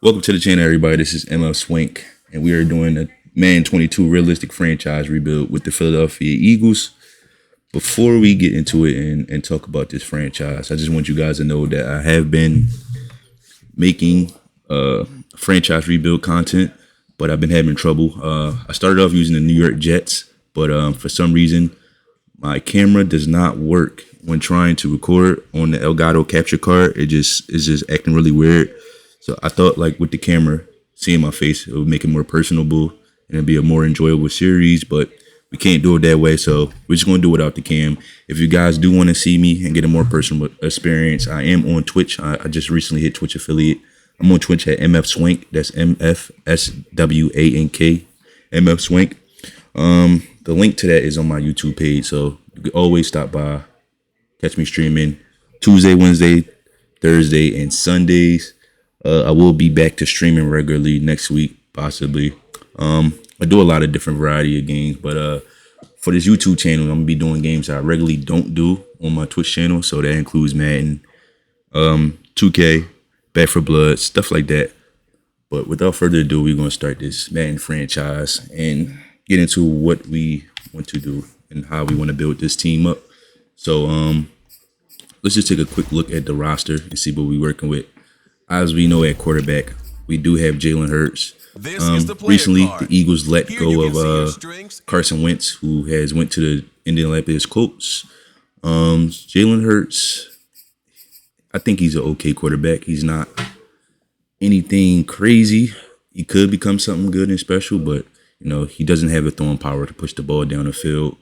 Welcome to the channel, everybody. This is MF Swank, and we are doing a Madden 22 realistic franchise rebuild with the Philadelphia Eagles. Before we get into it and talk about this franchise, I just want you guys to know that I have been making franchise rebuild content, but I've been having trouble. I started off using the New York Jets, but for some reason, my camera does not work when trying to record on the Elgato capture card. It's just acting really weird. So I thought, like, with the camera, seeing my face, it would make it more personable and it'd be a more enjoyable series, but we can't do it that way. So we're just going to do it without the cam. If you guys do want to see me and get a more personal experience, I am on Twitch. I just recently hit Twitch affiliate. I'm on Twitch at MF Swank. That's MFSWANK, MF Swank. The link to that is on my YouTube page, so you can always stop by, catch me streaming Tuesday, Wednesday, Thursday, and Sundays. I will be back to streaming regularly next week, possibly. I do a lot of different variety of games, but for this YouTube channel, I'm gonna be doing games I regularly don't do on my Twitch channel. So that includes Madden, 2K, Back for Blood, stuff like that. But without further ado, we're gonna start this Madden franchise and get into what we want to do and how we want to build this team up. So let's just take a quick look at the roster and see what we're working with. As we know, at quarterback, we do have Jalen Hurts. Recently, the Eagles let go of Carson Wentz, who has went to the Indianapolis Colts. Jalen Hurts, I think he's an okay quarterback. He's not anything crazy. He could become something good and special, but you know, he doesn't have the throwing power to push the ball down the field.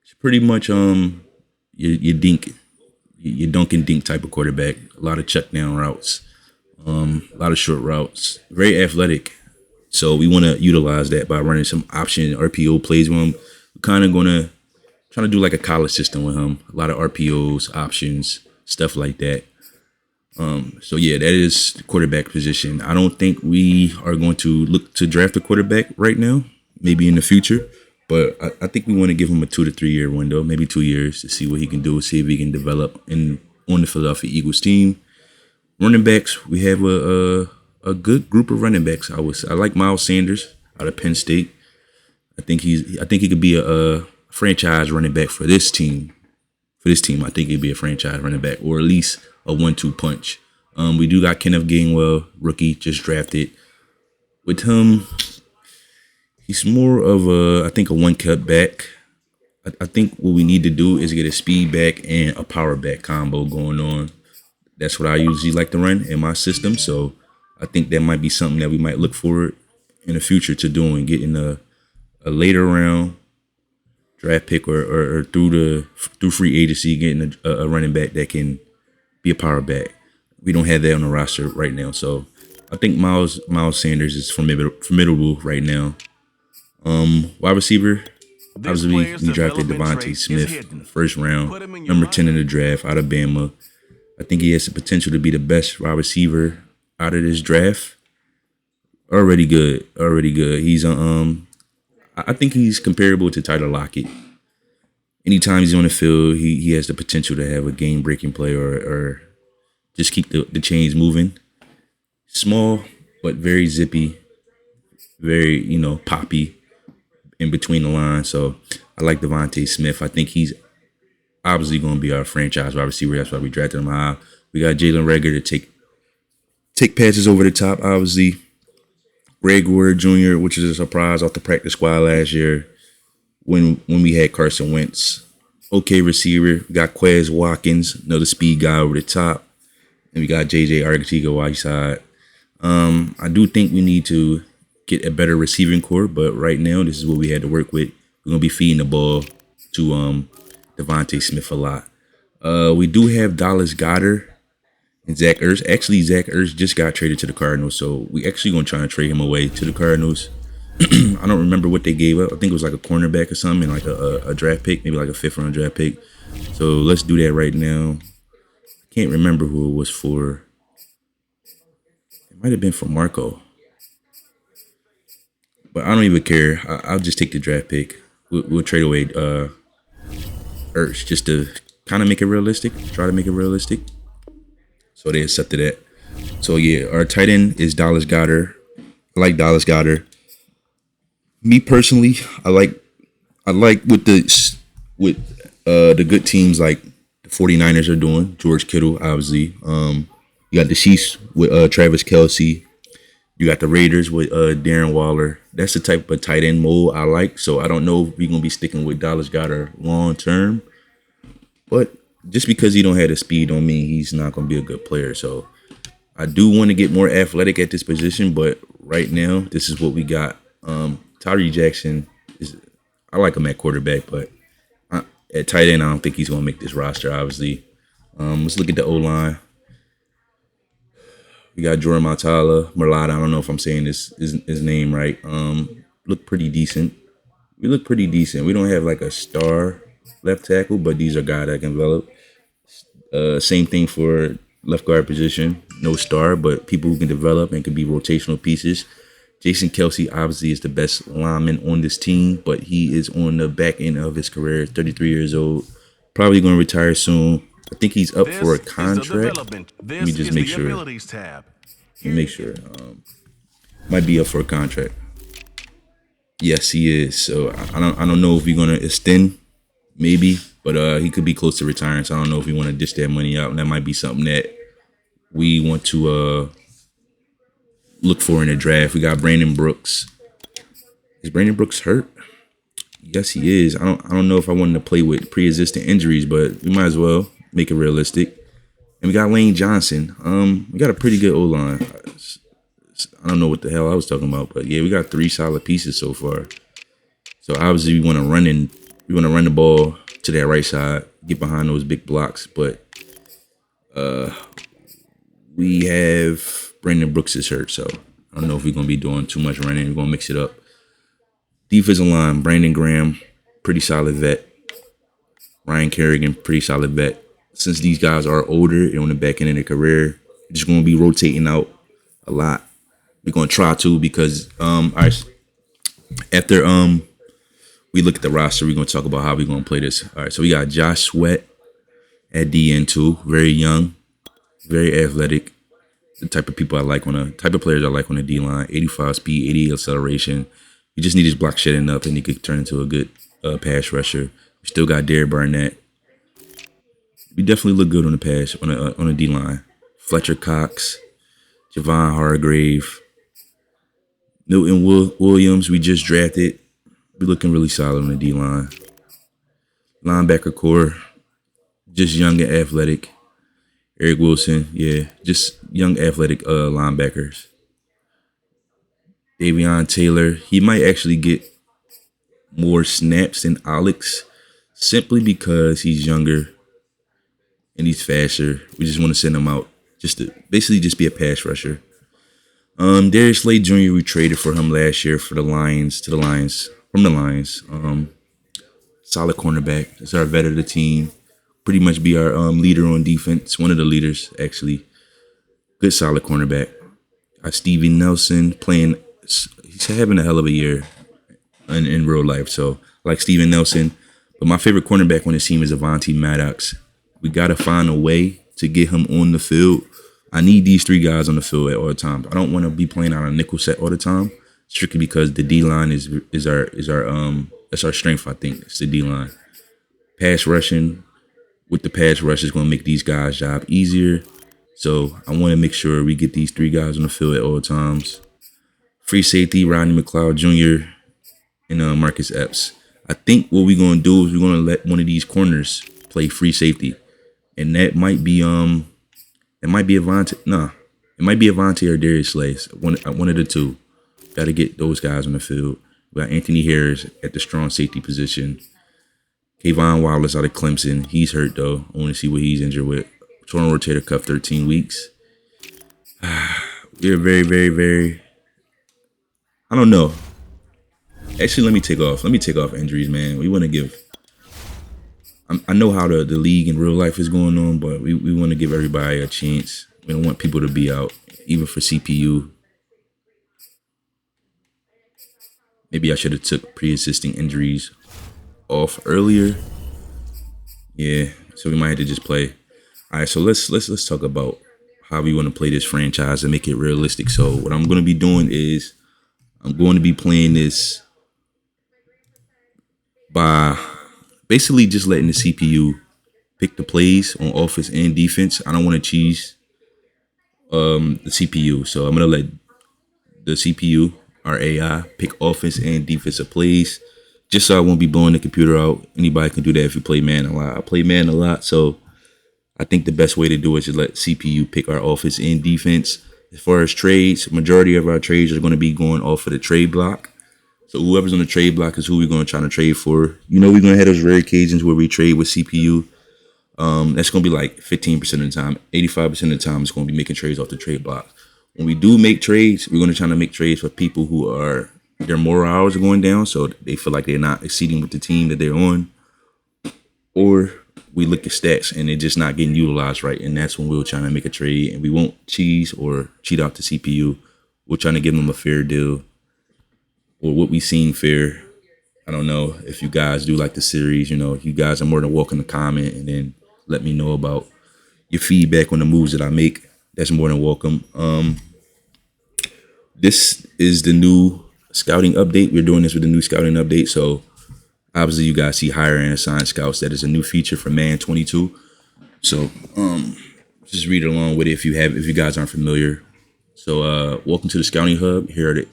It's pretty much your dunk and dink type of quarterback. A lot of check down routes. A lot of short routes, very athletic. So we want to utilize that by running some option RPO plays with him. We're kind of trying to do like a college system with him. A lot of RPOs, options, stuff like that. So yeah, that is the quarterback position. I don't think we are going to look to draft a quarterback right now, maybe in the future. But I think we want to give him a 2 to 3 year window, maybe 2 years, to see what he can do, see if he can develop on the Philadelphia Eagles team. Running backs, we have a good group of running backs. I like Miles Sanders out of Penn State. I think he could be a franchise running back for this team. I think he'd be a franchise running back, or at least a 1-2 punch. We do got Kenneth Gainwell, rookie, just drafted. With him, he's more of a one-cut back. I think what we need to do is get a speed back and a power back combo going on. That's what I usually like to run in my system. So I think that might be something that we might look forward in the future to doing, getting a later round draft pick or through free agency, getting a running back that can be a power back. We don't have that on the roster right now. So I think Miles Sanders is formidable right now. Wide receiver, obviously we drafted Devontae Smith in the first round, number 10 in the draft out of Bama. I think he has the potential to be the best wide receiver out of this draft. Already good. He's I think he's comparable to Tyler Lockett. Anytime he's on the field, he has the potential to have a game-breaking play or just keep the chains moving. Small, but very zippy, very, poppy in between the lines. So I like Devontae Smith. I think he's obviously going to be our franchise wide receiver. That's why we drafted him high. We got Jalen Reagor to take passes over the top, obviously. Greg Ward Jr., which is a surprise off the practice squad last year when we had Carson Wentz. Okay receiver. We got Quez Watkins, another speed guy over the top. And we got J.J. Arcega-Whiteside. I do think we need to get a better receiving core, but right now this is what we had to work with. We're going to be feeding the ball to Devontae Smith a lot. We do have Dallas Goedert and Zach Ertz. Actually, Zach Ertz just got traded to the Cardinals, so we actually going to try and trade him away to the Cardinals. I don't remember what they gave up. I think it was like a cornerback or something, like a draft pick, maybe like a 5th round draft pick. So let's do that right now. I can't remember who it was for. It might have been for Marco. But I don't even care. I'll just take the draft pick. We'll trade away Ertz just to kind of make it realistic. Try to make it realistic. So they accepted that. So yeah, our tight end is Dallas Goddard. I like Dallas Goddard. Me personally, I like with the good teams like the 49ers are doing. George Kittle, obviously. You got the Chiefs with Travis Kelsey. You got the Raiders with Darren Waller. That's the type of tight end mold I like. So I don't know if we're gonna be sticking with Dallas Goddard long term. But just because he don't have the speed don't mean he's not gonna be a good player. So I do want to get more athletic at this position, but right now this is what we got. Tyree Jackson is I like him at quarterback, but at tight end I don't think he's gonna make this roster. Obviously, let's look at the O line. We got Jordan Mailata. I don't know if I'm saying his name right. Look pretty decent. We look pretty decent. We don't have like a star left tackle, but these are guys that can develop. Same thing for left guard position. No star, but people who can develop and can be rotational pieces. Jason Kelsey obviously is the best lineman on this team, but he is on the back end of his career. 33 years old. Probably going to retire soon. I think he's up for a contract. Let me just make sure. Let me make sure. Might be up for a contract. Yes, he is. So I don't know if we're gonna extend, maybe, but he could be close to retiring. So I don't know if we want to dish that money out, and that might be something that we want to look for in the draft. We got Brandon Brooks. Is Brandon Brooks hurt? Yes, he is. I don't know if I wanted to play with pre-existing injuries, but we might as well make it realistic. And we got Lane Johnson. We got a pretty good O-line. I don't know what the hell I was talking about, but yeah, we got 3 solid pieces so far. So obviously we want to run the ball to that right side, get behind those big blocks. But we have Brandon Brooks is hurt, so I don't know if we're gonna be doing too much running. We're gonna mix it up. Defensive line, Brandon Graham, pretty solid vet. Ryan Kerrigan, pretty solid vet. Since these guys are older and on the back end of their career, we're just gonna be rotating out a lot. We're gonna try to because after we look at the roster, we're gonna talk about how we're gonna play this. All right, so we got Josh Sweat at DN2, very young, very athletic. The type of people I like type of players I like on the D line. 85 speed, 88 acceleration. You just need his block shedding up, and he could turn into a good pass rusher. We still got Derek Barnett. We definitely look good on the pass on the D line. Fletcher Cox, Javon Hargrave, Milton Williams. We just drafted. We're looking really solid on the D line. Linebacker core, just young and athletic. Eric Wilson, yeah, just young athletic linebackers. Davion Taylor, he might actually get more snaps than Alex simply because he's younger and he's faster. We just want to send him out just to basically just be a pass rusher. Darius Slade Jr. we traded for him last year from the Lions. Solid cornerback. It's our vet of the team. Pretty much be our leader on defense. One of the leaders, actually. Good solid cornerback. Stevie Nelson playing. He's having a hell of a year in real life. So I like Steven Nelson. But my favorite cornerback on this team is Avonte Maddox. We got to find a way to get him on the field. I need these 3 guys on the field at all times. I don't want to be playing out a nickel set all the time, strictly because the D line is our strength. I think it's the D line. Pass rushing with the pass rush is going to make these guys' job easier. So I want to make sure we get these 3 guys on the field at all times. Free safety, Rodney McLeod Jr. and Marcus Epps. I think what we're going to do is we're going to let one of these corners play free safety. And that might be Avonte. It might be Avonte or Darius Slade. One of the two. Got to get those guys on the field. We got Anthony Harris at the strong safety position. Kayvon Wallace out of Clemson. He's hurt though. I want to see what he's injured with. Torn rotator cuff, 13 weeks. We're very, very, very. I don't know. Actually, let me take off injuries, man. We want to give. I know how the league in real life is going on, but we want to give everybody a chance. We don't want people to be out, even for CPU. Maybe I should have took pre-existing injuries off earlier. Yeah, so we might have to just play. All right, so let's talk about how we want to play this franchise and make it realistic. So what I'm going to be doing is I'm going to be playing this by basically just letting the CPU pick the plays on offense and defense. I don't want to cheese the CPU, so I'm going to let the CPU, our AI, pick offense and defensive plays, just so I won't be blowing the computer out. Anybody can do that if you play Madden a lot. I play Madden a lot, so I think the best way to do it is to let CPU pick our offense and defense. As far as trades, majority of our trades are going to be going off of the trade block. So whoever's on the trade block is who we're going to try to trade for. You know, we're going to have those rare occasions where we trade with CPU. That's going to be like 15% of the time. 85% of the time, it's going to be making trades off the trade block. When we do make trades, we're going to try to make trades for people who are, their moral hours are going down, so they feel like they're not exceeding with the team that they're on. Or we look at stats and they're just not getting utilized right, and that's when we're trying to make a trade, and we won't cheese or cheat out the CPU. We're trying to give them a fair deal, or what we seen fair. I don't know if you guys do like the series. You know, you guys are more than welcome to comment and then let me know about your feedback on the moves that I make. That's more than welcome. This is the new scouting update. We're doing this with the new scouting update. So obviously you guys see hire and assign scouts. That is a new feature for Madden 22. So just read along with it if you guys aren't familiar. So welcome to the Scouting Hub. Here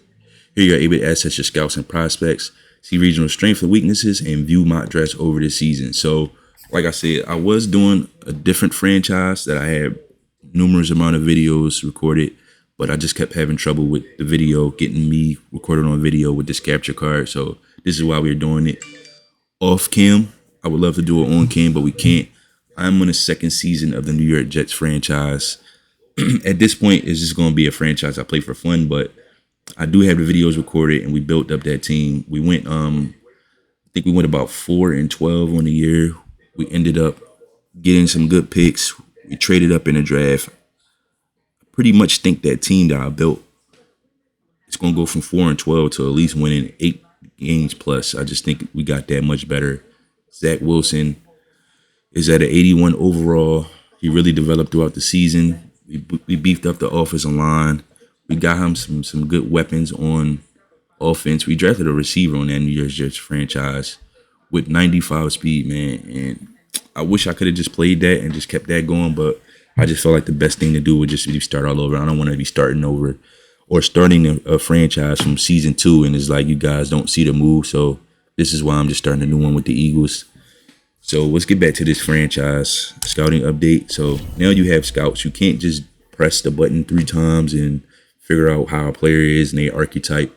you're able to access your scouts and prospects, see regional strengths and weaknesses, and view mock drafts over the season. So like I said, I was doing a different franchise that I had numerous amount of videos recorded, but I just kept having trouble with the video, getting me recorded on video with this capture card. So this is why we're doing it off cam. I would love to do it on cam, but we can't. I'm on the second season of the New York Jets franchise. At this point, it's just going to be a franchise I play for fun, but I do have the videos recorded, and we built up that team. We went, I think we went about 4-12 on the year. We ended up getting some good picks. We traded up in the draft. I pretty much think that team that I built, it's going to go from 4-12 to at least winning 8 games plus. I just think we got that much better. Zach Wilson is at an 81 overall. He really developed throughout the season. We beefed up the offensive line. We got him some good weapons on offense. We drafted a receiver on that New Year's Jets franchise with 95 speed, man. And I wish I could have just played that and just kept that going, but I just felt like the best thing to do would just be start all over. I don't want to be starting over or starting a franchise from season 2, and it's like you guys don't see the move. So this is why I'm just starting a new one with the Eagles. So let's get back to this franchise scouting update. So now you have scouts. You can't just press the button 3 times and figure out how a player is and their archetype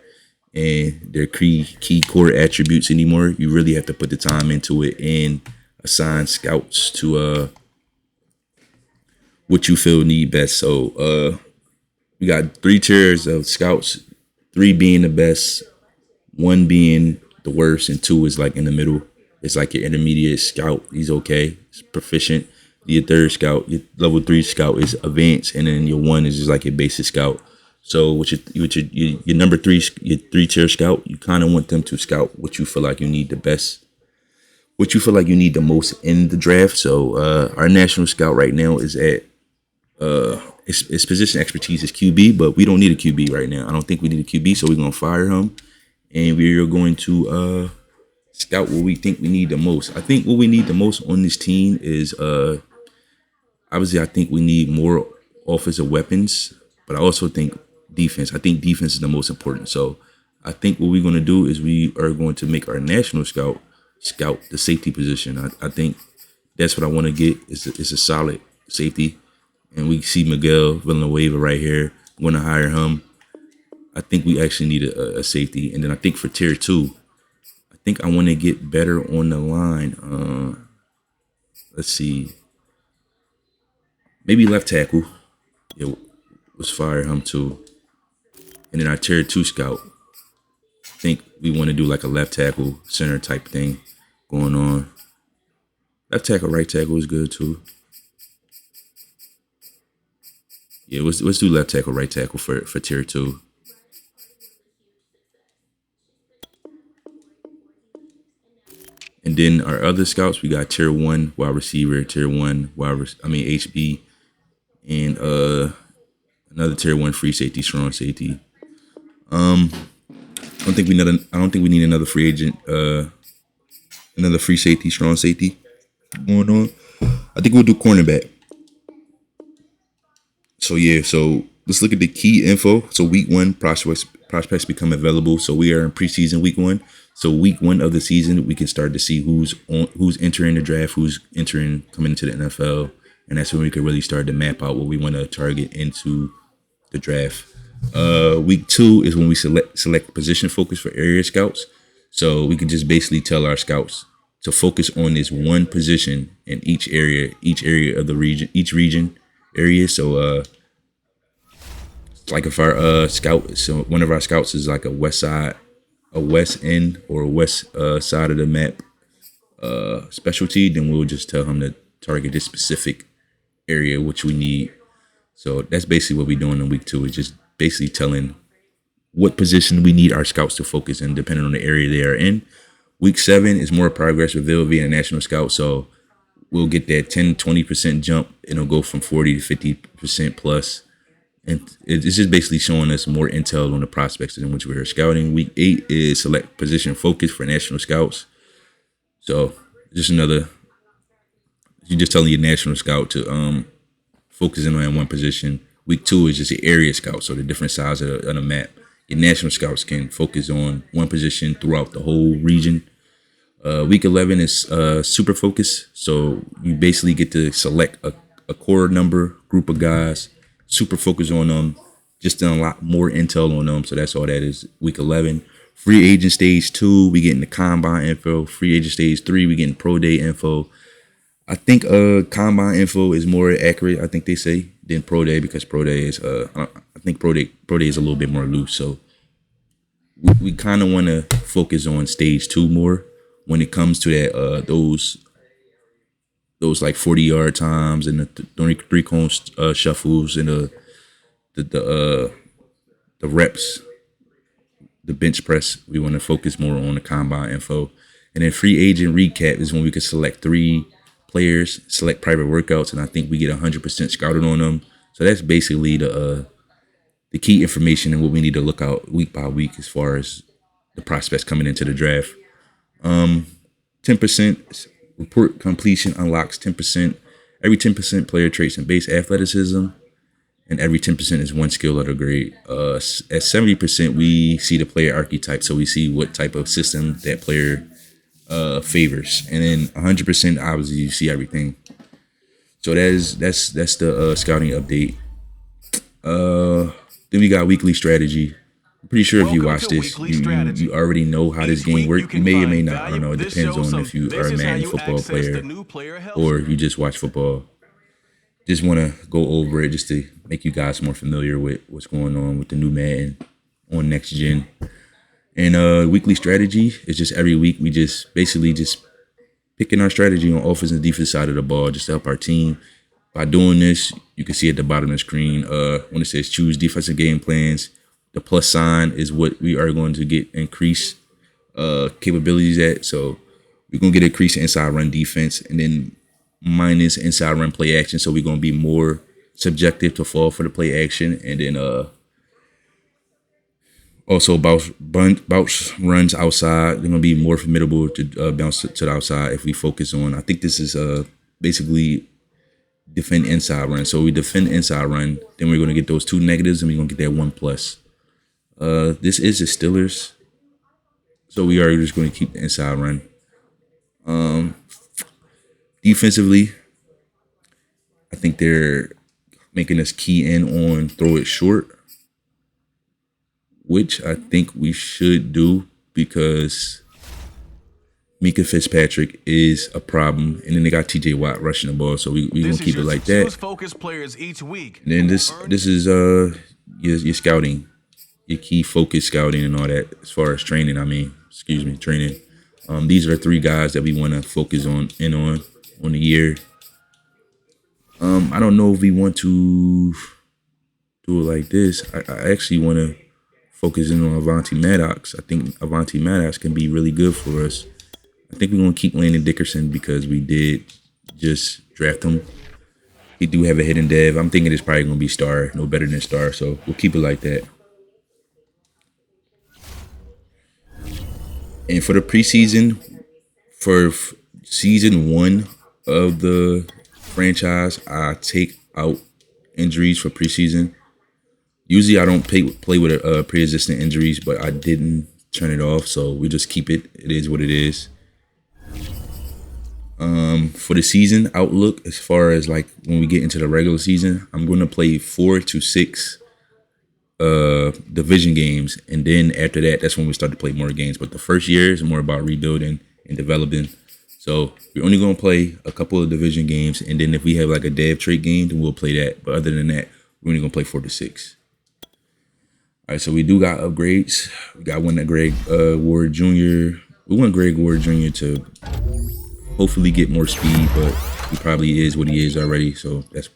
and their key core attributes anymore. You really have to put the time into it and assign scouts to what you feel need best. So we got 3 tiers of scouts, 3 being the best, 1 being the worst, and 2 is like in the middle. It's like your intermediate scout. He's okay. He's proficient. Your third scout, your level 3 scout is advanced, and then your 1 is just like your basic scout. So with your number 3, your 3-tier scout, you kind of want them to scout what you feel like you need the best, what you feel like you need the most in the draft. So our national scout right now is at its position expertise is QB, but we don't need a QB right now. I don't think we need a QB, so we're gonna fire him, and we're going to scout what we think we need the most. I think what we need the most on this team is obviously I think we need more offensive weapons, but I also think defense. I think defense is the most important. So I think what we're going to do is we are going to make our national scout the safety position. I think that's what I want to get is a solid safety. And we see Miguel Villanueva right here. I'm going to hire him. I think we actually need a safety. And then I think for tier 2, I think I want to get better on the line. Let's see. Maybe left tackle. Yeah, let's fire him too. And then our tier 2 scout, I think we want to do like a left tackle center type thing going on. Left tackle, right tackle is good too. Yeah, let's do left tackle, right tackle for tier 2. And then our other scouts, we got tier 1 wide receiver, tier 1 HB, and another tier 1 free safety, strong safety. I don't think we need another free agent, another free safety, strong safety going on. I think we'll do cornerback. So yeah, so let's look at the key info. So week 1, prospects become available. So we are in preseason week 1. So week 1 of the season, we can start to see who's entering the draft, who's coming into the NFL, and that's when we can really start to map out what we want to target into the draft. Week 2 is when we select position focus for area scouts. So we can just basically tell our scouts to focus on this one position in each area of the region, each region area. So like if our so one of our scouts is like a west end or a west side of the map specialty, then we'll just tell him to target this specific area which we need. So that's basically what we're doing in week 2, is just basically telling what position we need our scouts to focus in depending on the area they are in. Week 7 is more progress revealed via a national scout. So we'll get that 10-20% jump, and it'll go from 40 to 50% plus. And it's just basically showing us more intel on the prospects in which we're scouting. Week 8 is select position focus for national scouts. So just you're just telling your national scout to focus in on one position. Week 2 is just the area scout, so the different sides of the map. Your national scouts can focus on one position throughout the whole region. Week 11 is super focus, so you basically get to select a core group of guys, super focus on them, just a lot more intel on them. So that's all that is. Week 11. Free agent stage 2, we getting the combine info. Free agent stage 3, we getting pro day info. I think combine info is more accurate, I think they say, than pro day, because pro day is I think pro day is a little bit more loose. So we kind of want to focus on stage 2 more when it comes to that those like 40-yard times and the 3-cone shuffles and the reps, the bench press. We want to focus more on the combine info. And then free agent recap is when we can select 3 players, select private workouts, and I think we get 100% scouted on them. So that's basically the key information and what we need to look out week by week as far as the prospects coming into the draft. 10% report completion unlocks 10%. Every 10% player traits and base athleticism, and every 10% is one skill letter grade. At 70%, we see the player archetype, so we see what type of system that player favors, and then 100%, obviously, you see everything. So that's the scouting update. Then we got weekly strategy. I'm pretty sure if you watch this, you already know how this game works. You may or may not. I don't know. It depends on if you are a Madden football player or you just watch football. Just want to go over it just to make you guys more familiar with what's going on with the new Madden on next gen. And weekly strategy is just every week we just basically just picking our strategy on offense and defense side of the ball just to help our team. By doing this, you can see at the bottom of the screen when it says choose defensive game plans, the plus sign is what we are going to get increased capabilities at. So we're going to get increased inside run defense, and then minus inside run play action. So we're going to be more subjective to fall for the play action. And then also bounce runs outside. They're going to be more formidable to bounce to the outside if we focus on. I think this is basically defend inside run. So we defend inside run, then we're going to get those 2 negatives, and we're going to get that 1 plus. This is the Steelers, so we are just going to keep the inside run. Defensively, I think they're making us key in on throw it short, which I think we should do because Mika Fitzpatrick is a problem, and then they got TJ Watt rushing the ball, so we gonna keep it like that. Focus players each week. And then this is your scouting, your key focus scouting and all that as far as training. Training. These are 3 guys that we want to focus on the year. I don't know if we want to do it like this. I actually want to focus in on Avonte Maddox. I think Avonte Maddox can be really good for us. I think we're going to keep Landon Dickerson because we did just draft him. We do have a hidden dev. I'm thinking it's probably going to be star, no better than star. So we'll keep it like that. And for the preseason, for season 1 of the franchise, I take out injuries for preseason. Usually I don't play with pre-existing injuries, but I didn't turn it off, so we just keep it. It is what it is. For the season outlook, as far as like when we get into the regular season, I'm going to play 4 to 6 division games, and then after that, that's when we start to play more games. But the first year is more about rebuilding and developing. So we're only going to play a couple of division games, and then if we have like a dev trait game, then we'll play that. But other than that, we're only going to play 4 to 6. All right, so we do got upgrades. We got one at Greg Ward Jr. We want Greg Ward Jr. to hopefully get more speed, but he probably is what he is already. So it's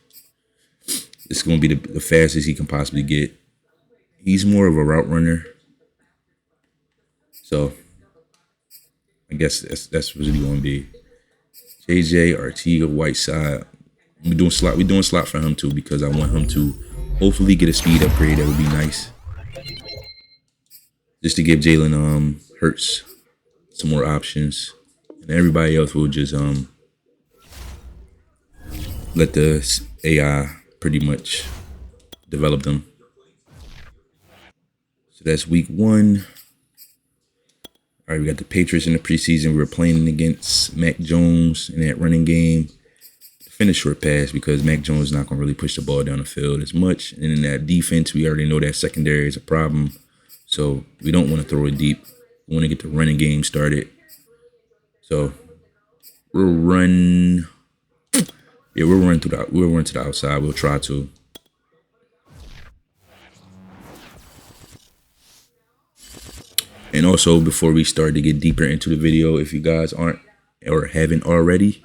going to be the fastest he can possibly get. He's more of a route runner. So I guess that's what he's going to be. JJ Artiga Whiteside. We're doing slot for him too, because I want him to hopefully get a speed upgrade. That would be nice. Just to give Jalen Hurts some more options. And everybody else will just let the AI pretty much develop them. So that's week 1. All right, we got the Patriots in the preseason. We were playing against Mac Jones in that running game. Finish short pass because Mac Jones is not going to really push the ball down the field as much. And in that defense, we already know that secondary is a problem. So we don't want to throw it deep. We want to get the running game started. So we'll run to the outside. We'll try to. And also, before we start to get deeper into the video, if you guys aren't or haven't already,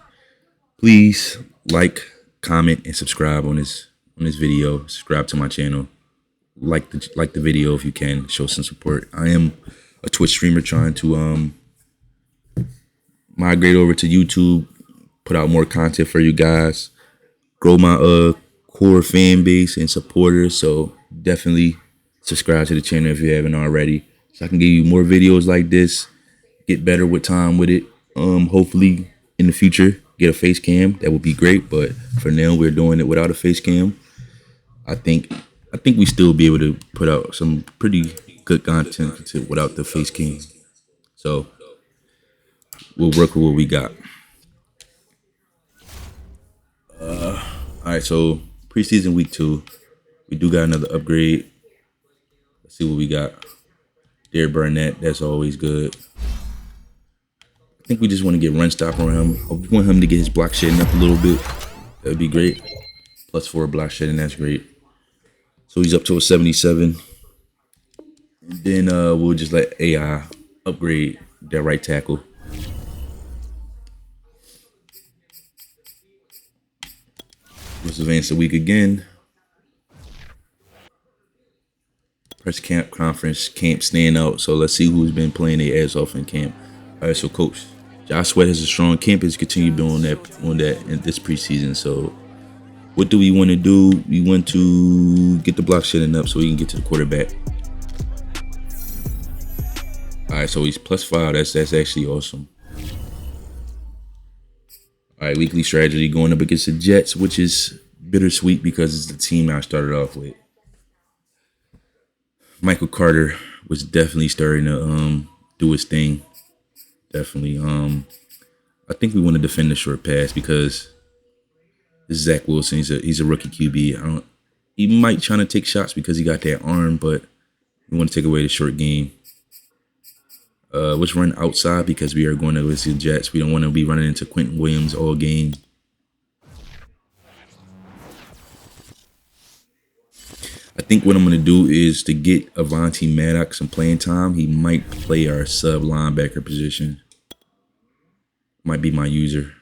please like, comment, and subscribe on this video. Subscribe to my channel. Like the video if you can. Show some support. I am a Twitch streamer trying to migrate over to YouTube, put out more content for you guys, grow my core fan base and supporters. So definitely subscribe to the channel if you haven't already, so I can give you more videos like this, get better with time with it. Hopefully in the future get a face cam. That would be great, but for now we're doing it without a face cam. I think we still be able to put out some pretty good content without the face cam. So we'll work with what we got. All right, so preseason week 2, we do got another upgrade. Let's see what we got. Derek Burnett, that's always good. I think we just want to get run stop on him. We want him to get his block shedding up a little bit. That would be great. +4 block shedding, that's great. So he's up to a 77. And then we'll just let AI upgrade that right tackle. Let's advance a week again. Press camp conference, camp staying out. So let's see who's been playing their ass off in camp. All right, so coach Josh Sweat has a strong camp. Has continued doing that in this preseason. So what do we want to do? We want to get the block shedding up so we can get to the quarterback. All right, so he's +5. That's actually awesome. All right, weekly strategy going up against the Jets, which is bittersweet because it's the team I started off with. Michael Carter was definitely starting to do his thing. Definitely. I think we want to defend the short pass because this is Zach Wilson. He's a rookie QB. He might try to take shots because he got that arm, but we want to take away the short game. Let's run outside because we are going to the Jets. We don't want to be running into Quentin Williams all game. I think what I'm going to do is to get Avonte Maddox some playing time. He might play our sub linebacker position. Might be my user.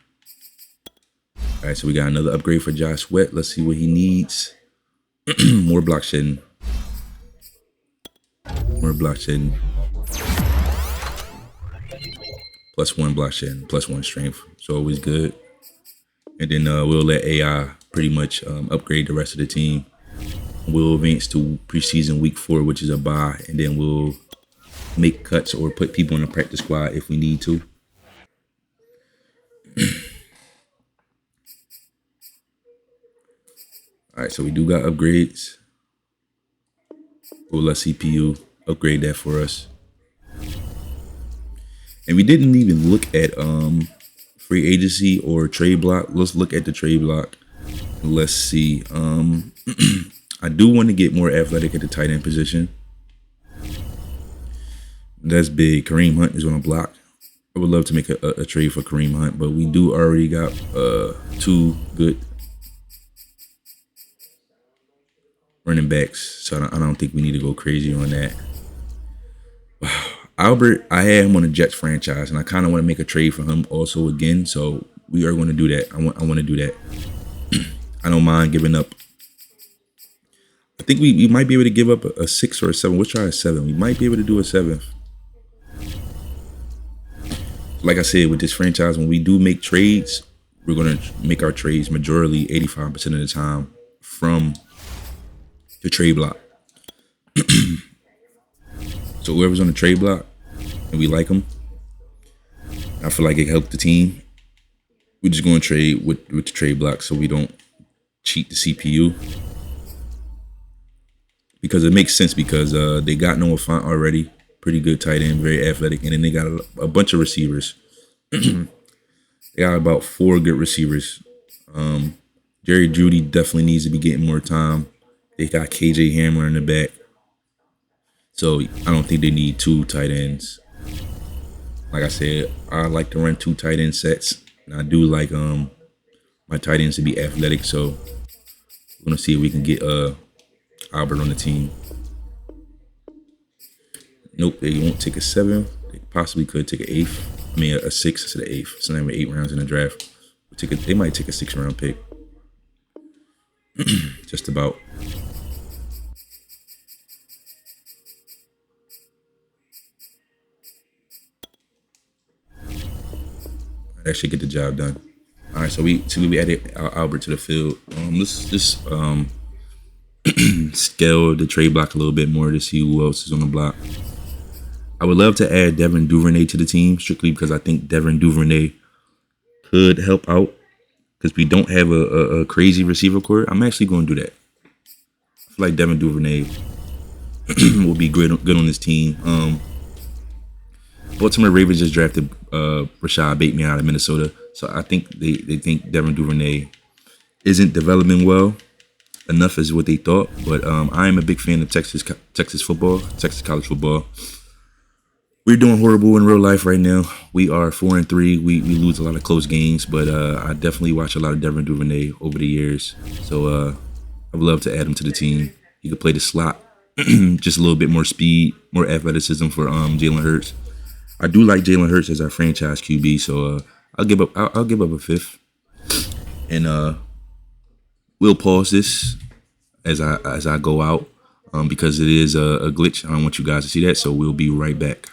All right, so we got another upgrade for Josh Sweat. Let's see what he needs. More block shedding. More block shedding. +1 block shedding, +1 strength. It's always good. And then we'll let AI pretty much upgrade the rest of the team. We'll advance to preseason week 4, which is a bye, and then we'll make cuts or put people in the practice squad if we need to. All right, so we do got upgrades. We'll let CPU upgrade that for us. And we didn't even look at free agency or trade block. Let's look at the trade block. Let's see. I do want to get more athletic at the tight end position. That's big. Kareem Hunt is on a block. I would love to make a trade for Kareem Hunt, but we do already got 2 good running backs, so I don't think we need to go crazy on that. Wow. Albert, I had him on the Jets franchise, and I kind of want to make a trade for him also again, so we are going to do that. I want to do that. I don't mind giving up. I think we might be able to give up a 6 or a 7. Let's try a 7. We might be able to do a 7. Like I said, with this franchise, when we do make trades, we're going to make our trades majority 85% of the time from the trade block. So whoever's on the trade block and we like them, I feel like it helped the team. We're just going to trade with the trade block so we don't cheat the CPU. Because it makes sense because they got Noah Fant already. Pretty good tight end, very athletic. And then they got a bunch of receivers. They got about 4 good receivers. Jerry Jeudy definitely needs to be getting more time. They got KJ Hamler in the back. So I don't think they need 2 tight ends. Like I said, I like to run 2 tight end sets. And I do like my tight ends to be athletic. So we're going to see if we can get Albert on the team. Nope, they won't take a 7. They possibly could take an 8th. I mean, a 6 instead of 8th. So now we're 8 rounds in the draft. They might take a 6th-round pick. Just about. That should get the job done. All right, so we added Albert to the field. Let's just scale the trade block a little bit more to see who else is on the block. I would love to add Devin Duvernay to the team strictly because I think Devin Duvernay could help out because we don't have a crazy receiver core. I'm actually going to do that. I feel like Devin Duvernay will be good on this team. Baltimore Ravens just drafted Rashad Bateman out of Minnesota, so I think they think Devin Duvernay isn't developing well enough as what they thought. But I am a big fan of Texas football, Texas college football. We're doing horrible in real life right now. We are 4-3. We lose a lot of close games, but I definitely watch a lot of Devin Duvernay over the years. So I would love to add him to the team. He could play the slot, just a little bit more speed, more athleticism for Jalen Hurts. I do like Jalen Hurts as our franchise QB, so I'll give up a 5th, and we'll pause this as I go out because it is a glitch. I don't want you guys to see that, so we'll be right back.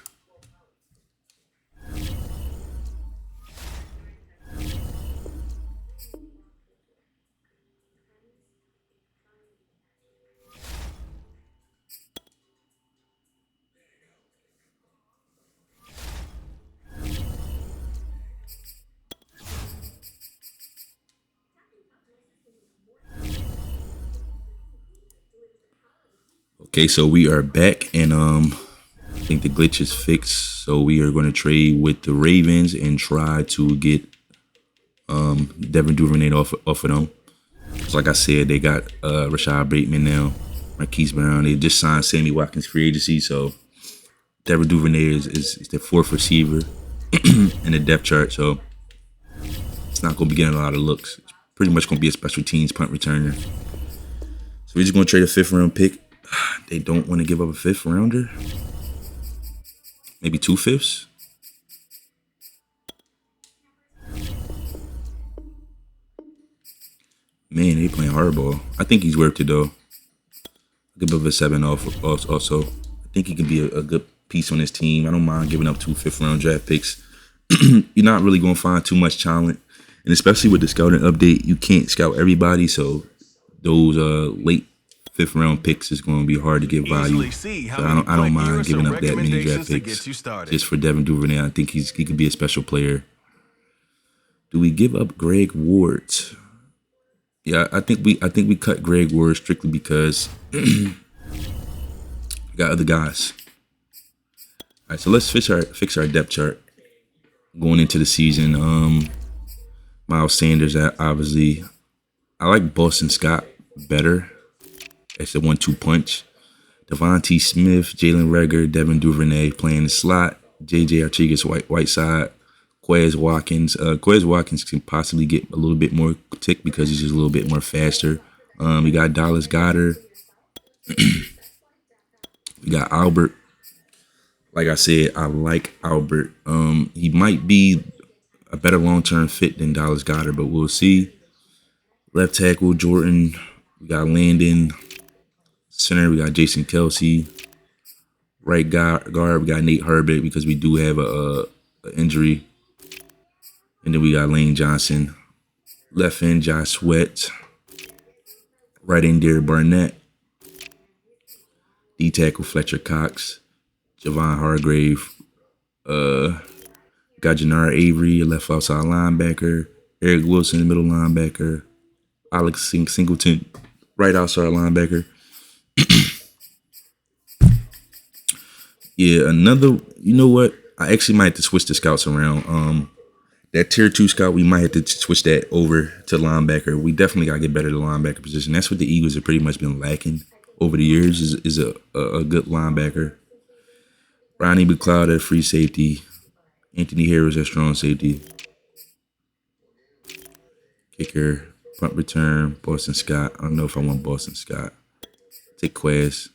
Okay, so we are back, and I think the glitch is fixed. So we are going to trade with the Ravens and try to get Devin Duvernay off of them. So like I said, they got Rashad Bateman now, Marquise Brown. They just signed Sammy Watkins free agency, so Devin Duvernay is the 4th receiver in the depth chart. So it's not going to be getting a lot of looks. It's pretty much going to be a special teams punt returner. So we're just going to trade a 5th-round pick. They don't want to give up a 5th rounder. Maybe 2 5ths. Man, they playing hardball. I think he's worth it though. Give up a 7 off also. I think he can be a good piece on this team. I don't mind giving up 2 5th-round draft picks. You're not really going to find too much talent And especially with the scouting update, you can't scout everybody. So those late 5th round picks is going to be hard to get value. So I don't mind giving up that many draft picks just for Devin Duvernay. I think he could be a special player. Do we give up Greg Ward? Yeah, I think we cut Greg Ward strictly because we got other guys. All right, so let's fix our depth chart going into the season. Miles Sanders, obviously. I like Boston Scott better. That's a 1-2 punch. Devontae Smith, Jalen Reagor, Devin Duvernay playing the slot. J.J. Arcega-Whiteside, Quez Watkins. Quez Watkins can possibly get a little bit more tick because he's just a little bit more faster. We got Dallas Goedert. We got Albert. Like I said, I like Albert. He might be a better long-term fit than Dallas Goedert, but we'll see. Left tackle, Jordan. We got Landon. Center, we got Jason Kelsey. Right guard, we got Nate Herbert because we do have a injury. And then we got Lane Johnson. Left end, Josh Sweat. Right end, Derek Barnett. D tackle, Fletcher Cox. Javon Hargrave. Got Jannard Avery, a left outside linebacker. Eric Wilson, middle linebacker. Alex Singleton, right outside linebacker. Yeah, you know what? I actually might have to switch the scouts around. That tier 2 scout, we might have to switch that over to linebacker. We definitely got to get better at the linebacker position. That's what the Eagles have pretty much been lacking over the years is a good linebacker. Ronnie McLeod at free safety. Anthony Harris at strong safety. Kicker, punt return, Boston Scott. I don't know if I want Boston Scott. Take Quez.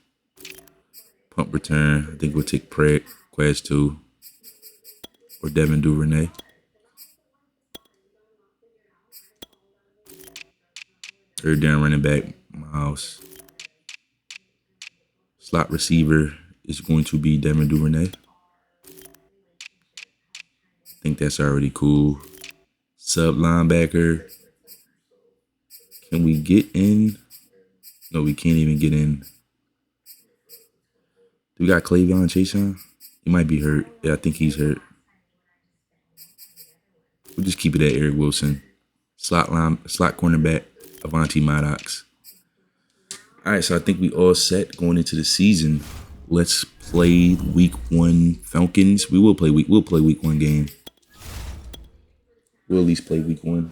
Punt return. I think we'll take Quez too. Or Devin Duvernay. Third down running back, Miles. Slot receiver is going to be Devin Duvernay. I think that's already cool. Sub linebacker. Can we get in? No, we can't even get in. Do we got Clavion Chason? He might be hurt. Yeah, I think he's hurt. We'll just keep it at Eric Wilson. Slot cornerback, Avonte Maddox. All right, so I think we all set going into the season. Let's play Week 1 Falcons. We'll play Week 1 game. We'll at least play Week 1.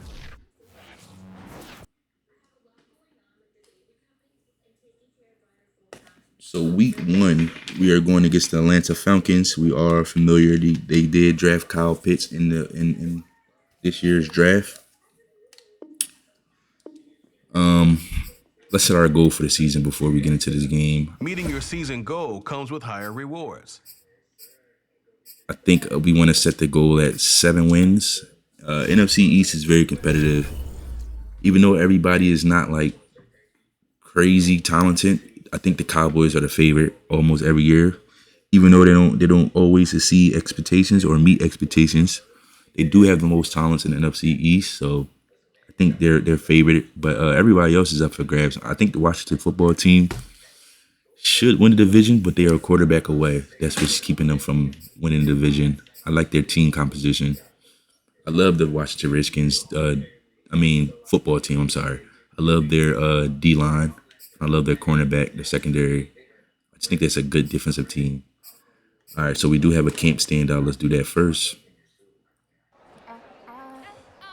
So Week 1, we are going against the Atlanta Falcons. We are familiar. They did draft Kyle Pitts in this year's draft. Let's set our goal for the season before we get into this game. Meeting your season goal comes with higher rewards. I think we want to set the goal at 7 wins. NFC East is very competitive. Even though everybody is not like crazy talented, I think the Cowboys are the favorite almost every year. Even though they don't always exceed expectations or meet expectations, they do have the most talents in the NFC East. So I think they're favorite, but everybody else is up for grabs. I think the Washington football team should win the division, but they are a quarterback away. That's what's keeping them from winning the division. I like their team composition. I love the Washington Redskins. Football team. I'm sorry. I love their D-line. I love their cornerback, their secondary. I just think that's a good defensive team. All right, so we do have a camp standout. Let's do that first.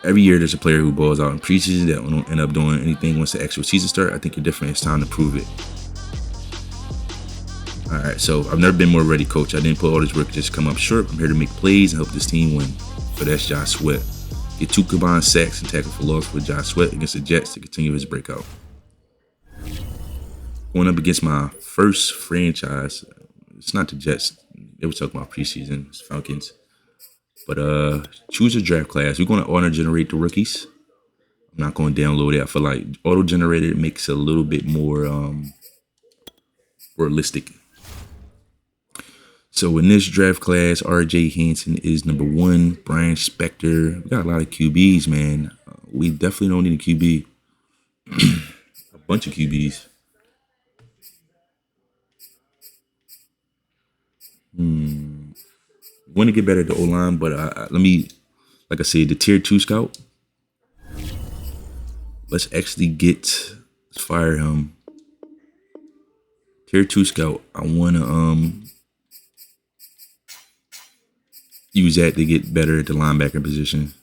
Every year there's a player who balls out in preseason that won't end up doing anything once the actual season starts. I think you're different. It's time to prove it. All right, so I've never been more ready, coach. I didn't put all this work just come up short. I'm here to make plays and help this team win. So that's Josh Sweat. Get 2 combined sacks and tackle for loss with Josh Sweat against the Jets to continue his breakout. Going up against my first franchise. It's not the Jets. They were talking about preseason. It's Falcons. But choose a draft class. We're going to auto-generate the rookies. I'm not going to download it. I feel like auto-generated makes it a little bit more realistic. So in this draft class, R.J. Hansen is number 1. Brian Spector. We got a lot of QBs, man. We definitely don't need a QB. A bunch of QBs. Want to get better at the O-line, but let me, like I said, the tier 2 scout. Let's actually let's fire him. Tier 2 scout. I want to use that to get better at the linebacker position.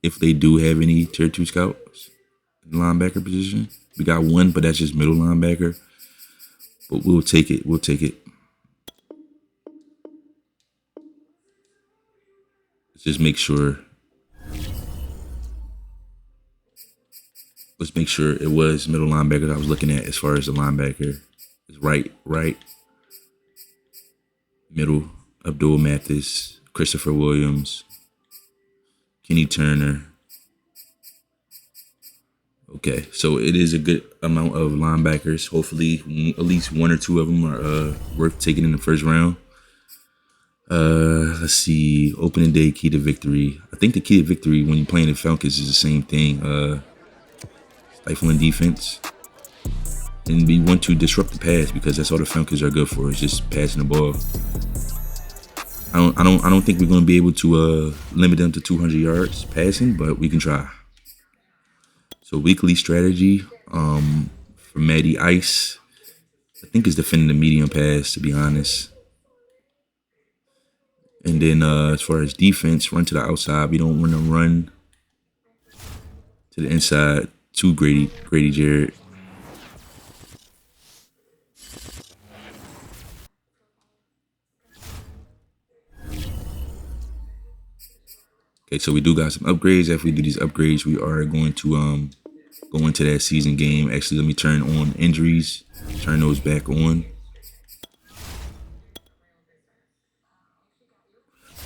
If they do have any tier 2 scouts in the linebacker position. We got one, but that's just middle linebacker. But we'll take it. We'll take it. Let's just make sure. Let's make sure it was middle linebacker that I was looking at as far as the linebacker. It's right. Middle, Abdul Mathis, Christopher Williams, Kenny Turner. Okay, so it is a good amount of linebackers. Hopefully, at least one or two of them are worth taking in the first round. Let's see. Opening day, key to victory. I think the key to victory when you're playing the Falcons is the same thing. Stifling defense. And we want to disrupt the pass because that's all the Falcons are good for. Is just passing the ball. I don't think we're going to be able to limit them to 200 yards passing, but we can try. So weekly strategy for Matty Ice, I think is defending the medium pass, to be honest. And then as far as defense, run to the outside. We don't want to run to the inside to Grady Jarrett. Okay, so we do got some upgrades. After we do these upgrades, we are going to go into that season game. Actually, let me turn on injuries. Turn those back on.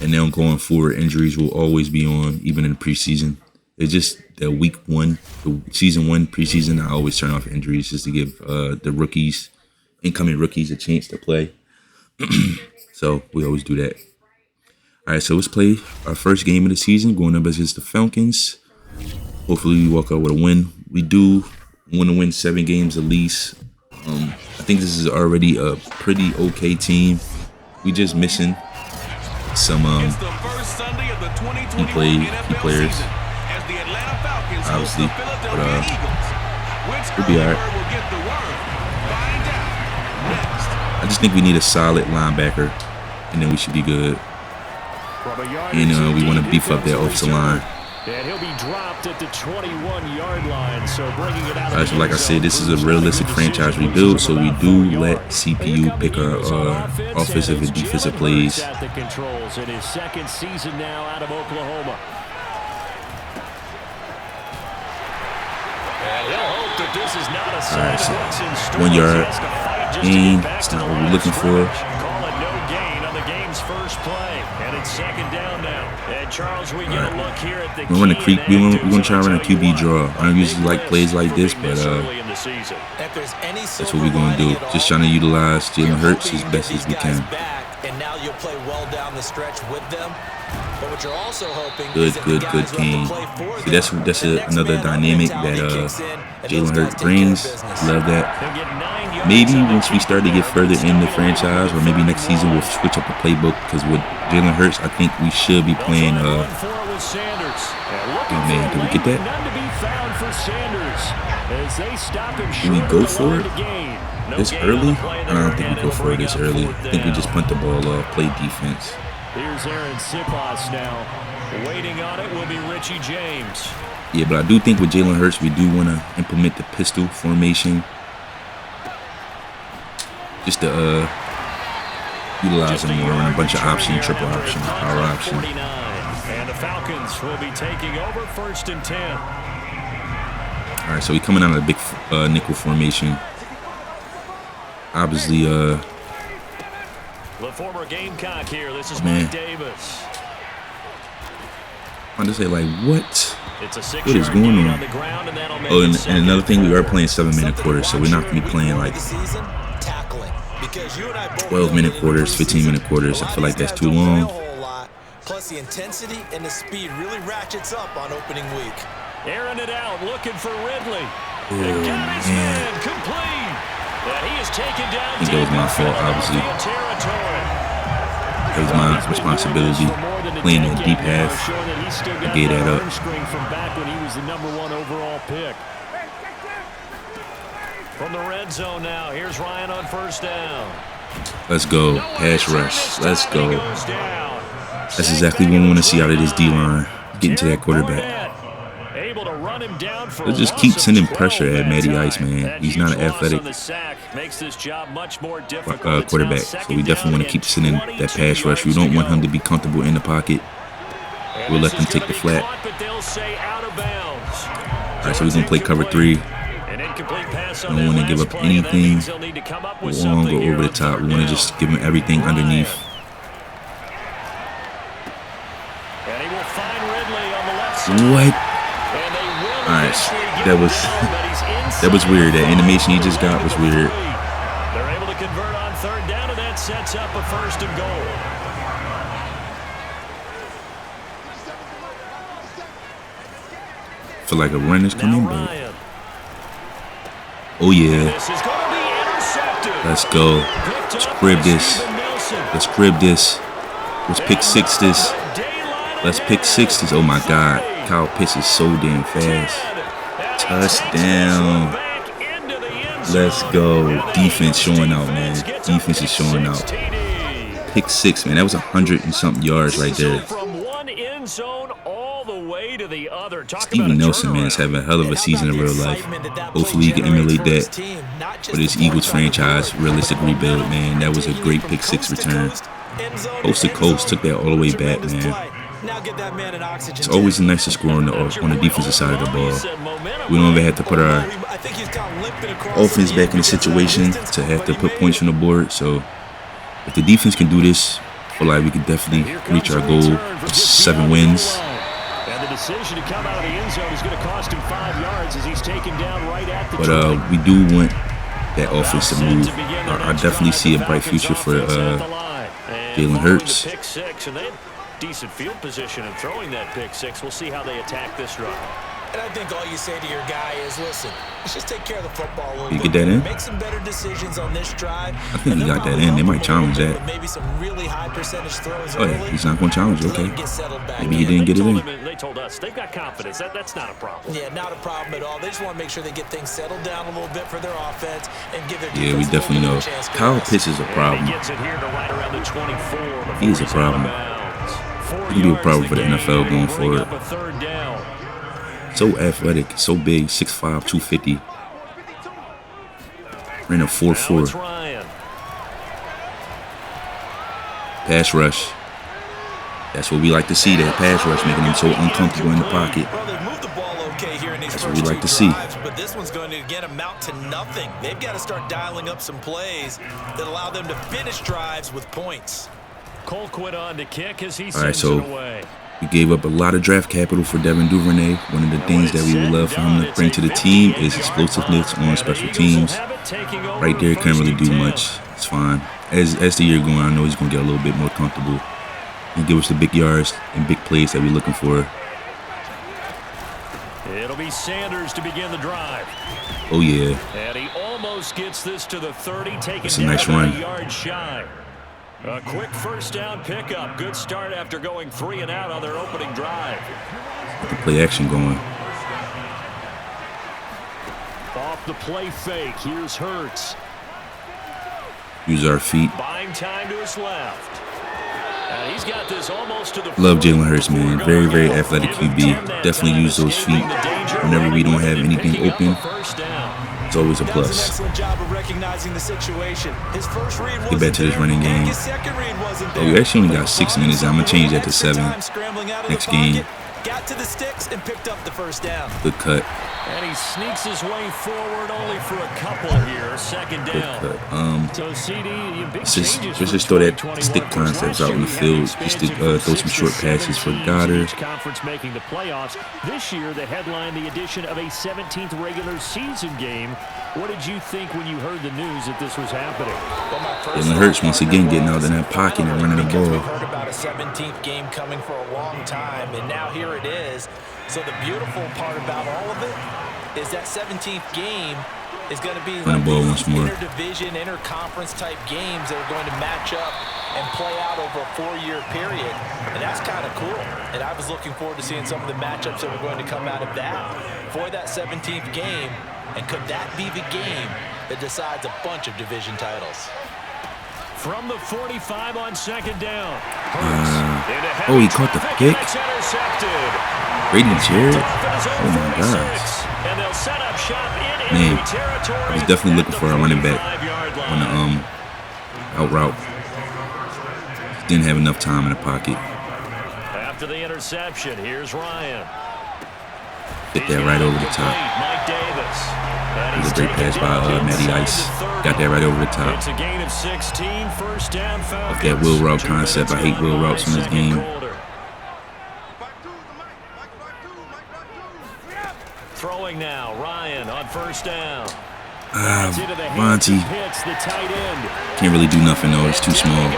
And now going forward, injuries will always be on, even in the preseason. It's just the week 1, the season 1 preseason, I always turn off injuries just to give the rookies, incoming rookies, a chance to play. So we always do that. All right, so let's play our first game of the season, going up against the Falcons. Hopefully we walk out with a win. We do want to win 7 games at least. I think this is already a pretty okay team. We just missing some key players, obviously, but we'll be all right. I just think we need a solid linebacker, and then we should be good. And we want to beef up that offensive line. And he'll be dropped at the 21-yard line, so bringing it out. So like I said, this is a realistic franchise rebuild, so we do let CPU pick our offensive and defensive plays. At the controls in his second season now out of Oklahoma. And he'll hope that this is not a sign of what's in store. 1 yard gain. It's not what we're looking for. Call it no gain on the game's first play, and it's second down now. And Charles, we get a look here at the we're gonna try to run a QB draw. I don't usually like plays like this, but that's what we're gonna do. Just trying to utilize Jalen Hurts as best as we can. And now you'll play well down the stretch with them. But what you're also hoping good game. See, that's another dynamic that Jalen Hurts brings. Love that. Maybe once we start to get further in the franchise, or maybe next season we'll switch up the playbook, because with Jalen Hurts, I think we should be playing. Oh man, did we get that? Can we go for it this early? I don't think we go for it this early. I think we just punt the ball off, play defense. Here's Aaron Siposs now. Waiting on it will be Richie James. Yeah, but I do think with Jalen Hurts, we do want to implement the pistol formation. Just to utilize them more, run a bunch of option, triple option, power option. And the Falcons will be taking over 1st and 10. All right, so we coming out of the big nickel formation. Obviously, the former Gamecock here. This is Mike Davis. I'm to say, like, what is going on? Oh, and another thing, we are playing 7-minute quarters, so we're not gonna be playing like 12-minute quarters, 15-minute quarters. I feel like that's too long. Plus the intensity and the speed really ratchets up on opening week. Airing it out, looking for Ridley. Oh, Got his man. man complete. And he is taken down. I think that was my fault, obviously. That was my responsibility. Playing that deep half. I gave that up. From back when he was the #1 overall pick. From the red zone now, here's Ryan on first down. Let's go. Pass rush. Let's go. That's exactly what we want to see out of this D-line. Getting to that quarterback. They'll just keep sending pressure at Matty Ice, man. He's not an athletic quarterback. So we definitely want to keep sending that pass rush. We don't want him to be comfortable in the pocket. We'll let them take the flat. All right, so we're going to play cover 3. Don't want to give up anything long or over the top. We want to just give him everything underneath. What? Alright, that was weird. That animation he just got was weird. They're able to convert on third down, and that sets up a 1st and goal. Feel like a run is coming, but oh yeah. Let's go. Let's crib this. Let's crib this. Let's pick 6 this. Let's pick 6 this. Oh my God. Kyle Pitts is so damn fast. Touchdown. Let's go. Defense showing out, man. Defense is showing out. Pick 6, man. That was 100 and something yards right there. Stevie Nelson, man, is having a hell of a season in real life. Hopefully he can emulate that for this Eagles franchise. Realistic rebuild, man. That was a great pick 6 return. Coast to coast, took that all the way back, man. It's always nice to score on the defensive side of the ball. We don't ever have to put our offense back in a situation to have to put points on the board. So if the defense can do this, I feel like we could definitely reach our goal of 7 wins. And the decision to come out of the end zone is going to cost him 5 yards as he's taken down right at the But we do want that offense to move. I definitely see a bright future for Jalen Hurts. Decent field position and throwing that pick 6. We'll see how they attack this run. And I think all you say to your guy is, listen, let's just take care of the football a little bit. You get that in? Make some better decisions on this drive. I think he got that in. They might challenge that. Maybe some really high percentage throws. Oh yeah, he's not going to challenge. Okay. Maybe he didn't get it in. They told us they've got confidence. That's not a problem. Yeah, not a problem at all. They just want to make sure they get things settled down a little bit for their offense and give their defense. Yeah, we definitely know. Kyle Pitts is a problem. He is a problem. He can be a problem for the NFL going forward. So athletic, so big, 6'5", 250. Ran a 4.4. Pass rush. That's what we like to see, that pass rush, making him so uncomfortable in the pocket. That's what we like to see. But this one's going to again amount to nothing. They've got to start dialing up some plays that allow them to finish drives with points. Colquitt on to kick as he sends it away. We gave up a lot of draft capital for Devin Duvernay. One of the things that we would love for him to bring to the team is explosiveness on special teams. Right there, can't really do much. It's fine. As the year going on, I know he's going to get a little bit more comfortable and give us the big yards and big plays that we're looking for. It'll be Sanders to begin the drive. Oh yeah. And he almost gets this to the 30, taking That's a nice run. A yard shy. A quick 1st down pickup. Good start after going 3 and out on their opening drive. The play action going. Off the play fake. Here's Hurts. Use our feet. Buying time to his left. And he's got this almost to the Love Jalen Hurts, man. Very, very athletic QB. Definitely use those feet whenever we don't have anything open. It's always a plus. Get back to this running game. Oh, we actually only got 6 minutes. I'm going to change that to 7 next game. Got to the sticks and picked up the 1st down. Good cut. And he sneaks his way forward only for a couple here. 2nd down. Good cut. So CD, let's just throw that stick concepts out in the field. Just to throw some short passes for Goddard. Conference making the playoffs. This year, they headlined the addition of a 17th regular season game. What did you think when you heard the news that this was happening? Jalen Hurts once again getting out in that pocket and running the ball. We've heard about a 17th game coming for a long time, and now here it is. So the beautiful part about all of it is that 17th game is going to be Run the ball once more. interdivision, interconference type games that are going to match up and play out over a 4-year period. And that's kind of cool. And I was looking forward to seeing some of the matchups that were going to come out of that for that 17th game. And could that be the game that decides a bunch of division titles? From the 45 on second down. Oh, he caught the kick. Brady Jared. Oh my gosh. And they'll set up shop in Man, enemy territory. I was definitely looking for a running back on the out route. Didn't have enough time in the pocket. After the interception, here's Ryan. Get that right over the top. Mike Davis. It was a great pass by Matty Ice. Got that right over the top. It's a gain of 16, first down Falcons. Of that wheel route concept. I hate wheel routes in this game. Throwing now, Ryan on first down. Monty. Can't really do nothing though. It's too small.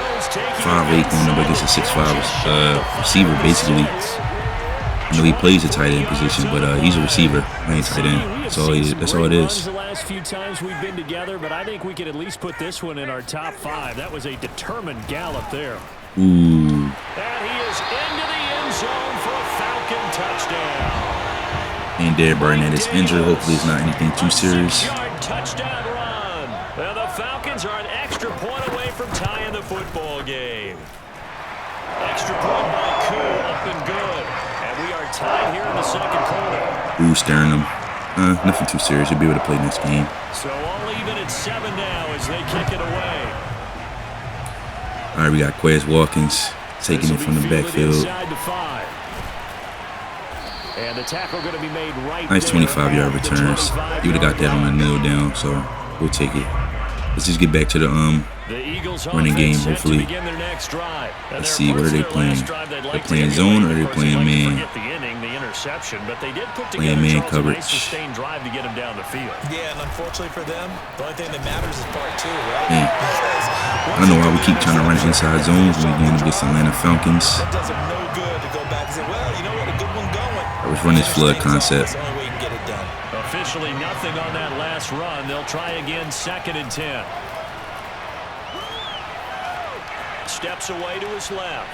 5'8", going up against a 6'5" receiver basically. I know he plays a tight end position, but he's a receiver. I ain't tight end. That's all it is. The last few times we've been together, but I think we could at least put this one in our top 5. That was a determined gallop there. Ooh. And he is into the end zone for a Falcon touchdown. And Derek Barnett is injured. Hopefully it's not anything too serious. Touchdown run. And the Falcons are an extra point away from tying the football game. Extra point by Koo, up and good. And we are tied here in the second quarter. Ooh, staring him. Nothing too serious. You'll be able to play next game. So all even at 7 now as they kick it away. All right, we got Quez Watkins taking it from the backfield. And the tackle going to be made right. Nice 25-yard returns. You would have got that on the nail down, so we'll take it. Let's just get back to the running game, hopefully. Let's see, what are they playing? They're playing zone or are they playing man? Playing man coverage. Yeah, and unfortunately for them, the only thing that matters is part 2, right? Man, I don't know why we keep trying to run inside zones when we're going against Atlanta Falcons. That does them no good to go back and say, well, you know what, a good one going. I was running flood concept. That's the only way you can get it done. Officially nothing on that last run. They'll try again, 2nd and 10. Steps away to his left.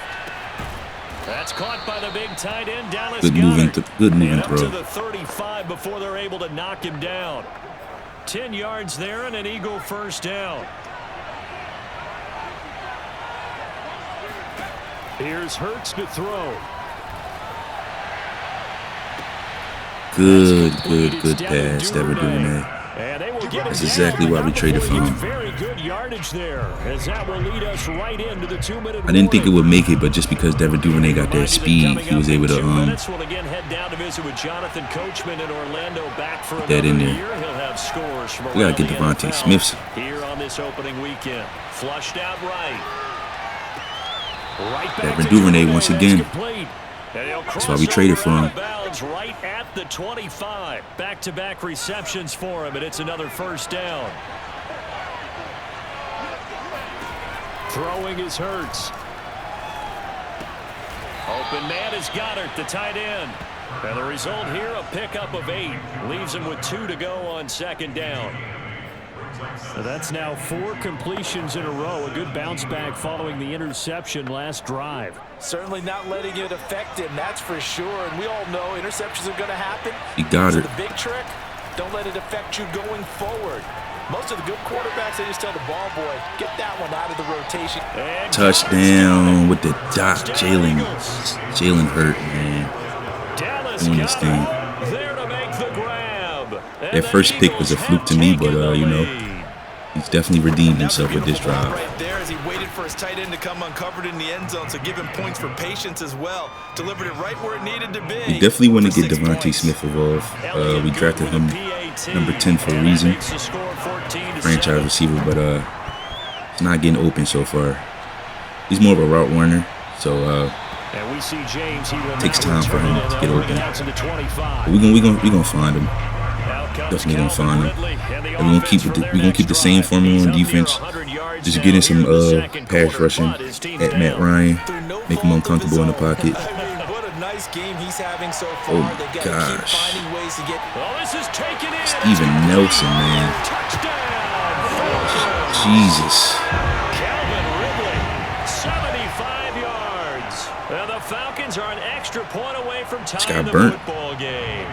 That's caught by the big tight end, Dallas. Good moving throw. To the 35 before they're able to knock him down. 10 yards there and an Eagle first down. Here's Hurts to throw. Good pass, Devin Duvernay. That's exactly why we traded for him. Very good yardage there, as that will lead us right into the 2-minute. I didn't think it would make it, but just because Devin Duvernay got that speed, he was able to we'll again head down to visit with Jonathan Coachman in Orlando, back for that in there. Year. He'll have scores from we gotta get Devontae Smith here on this opening weekend. Flushed out right. Devin Duvernay once again. That's why we traded for him. Right at the 25. Back-to-back receptions for him, and it's another first down. Throwing is Hurts. Open man is Goddard, the tight end. And the result here, a pickup of 8. Leaves him with 2 to go on 2nd down. So that's now 4 completions in a row. A good bounce back following the interception last drive. Certainly not letting it affect him, that's for sure. And we all know interceptions are going to happen. He got it. The big trick, don't let it affect you going forward. Most of the good quarterbacks, they just tell the ball boy, get that one out of the rotation. And touchdown with the dot. Jalen Hurt, man. Doing this thing. There to make the grab. That first pick was a fluke to me, but, you know, he's definitely redeemed himself with this drive. Right there as he waited for his tight end to come uncovered in the end zone, so give him points for patience as well. Delivered it right where it needed to be. We definitely want to get Devontae Smith involved. We drafted him number 10 for a reason. Franchise receiver, but it's not getting open so far. He's more of a route runner, so it takes time for him to get open. But we gonna find him. Definitely gonna find him. And we're gonna keep the same formula on defense. Just getting some pass rushing at Matt Ryan, make him uncomfortable in the pocket. nice game he's having so far. They've got to keep finding ways to get. Oh, this is taken in. Steven Nelson, man. Touchdown. Jesus. Calvin Ridley, 75 yards. And the Falcons are an extra point away from tying the football game.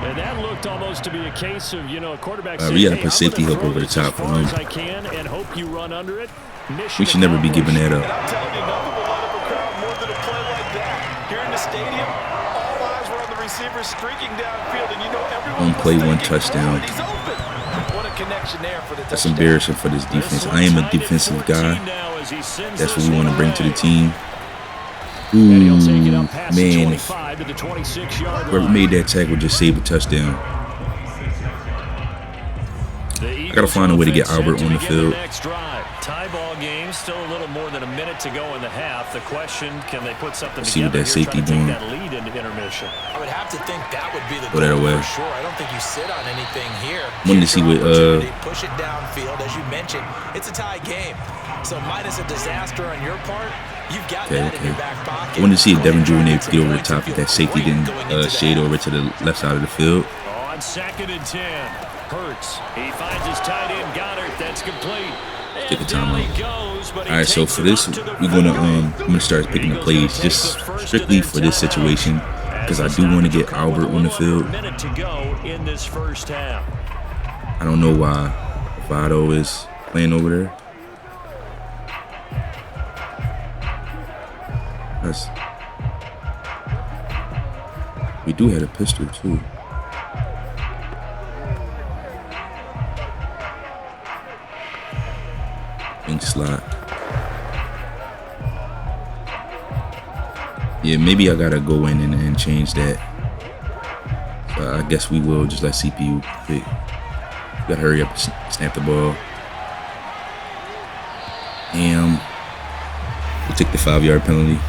And that looked almost to be a case of, you know, a quarterback saying, we got to put safety hook over the top for him. I can and hope you run under it. We should never be giving that up. And I'm telling you, nothing will light up a crowd more than a play like that. Here in the stadium, all eyes were on the receiver streaking downfield, and you know everyone. One play, one touchdown. He's open. What a connection there for the touchdown. That's embarrassing for this defense. I am a defensive guy. That's what we want to bring to the team. Ooh, man. Whoever made that tackle just saved a touchdown. I got to find a way to get Albert on the field. Tie ball game, still a little more than a minute to go in the half. The question, can they put something Let's see what that safety doing. That lead into intermission? I would have to think that would be the goal goal away. for sure. I don't think you sit on anything here. Wanted to see what push it downfield, as you mentioned. It's a tie game. So minus a disaster on your part, you've got that in your back pocket. I wanted to see if Devin Duvernay could get over the top if that safety didn't shade over to the left side of the field. On 2nd and 10, Hurts. He finds his tight end Goddard. That's complete. Take the timeout. All right, so for this, we're gonna start picking the plays just strictly for this situation because I do want to get Albert on the field. I don't know why Vado is playing over there. We do have a pistol too. Ink slot. Yeah, maybe I gotta go in and change that. So I guess we will just let CPU pick. Gotta hurry up and snap the ball. Damn. We'll take the 5-yard penalty.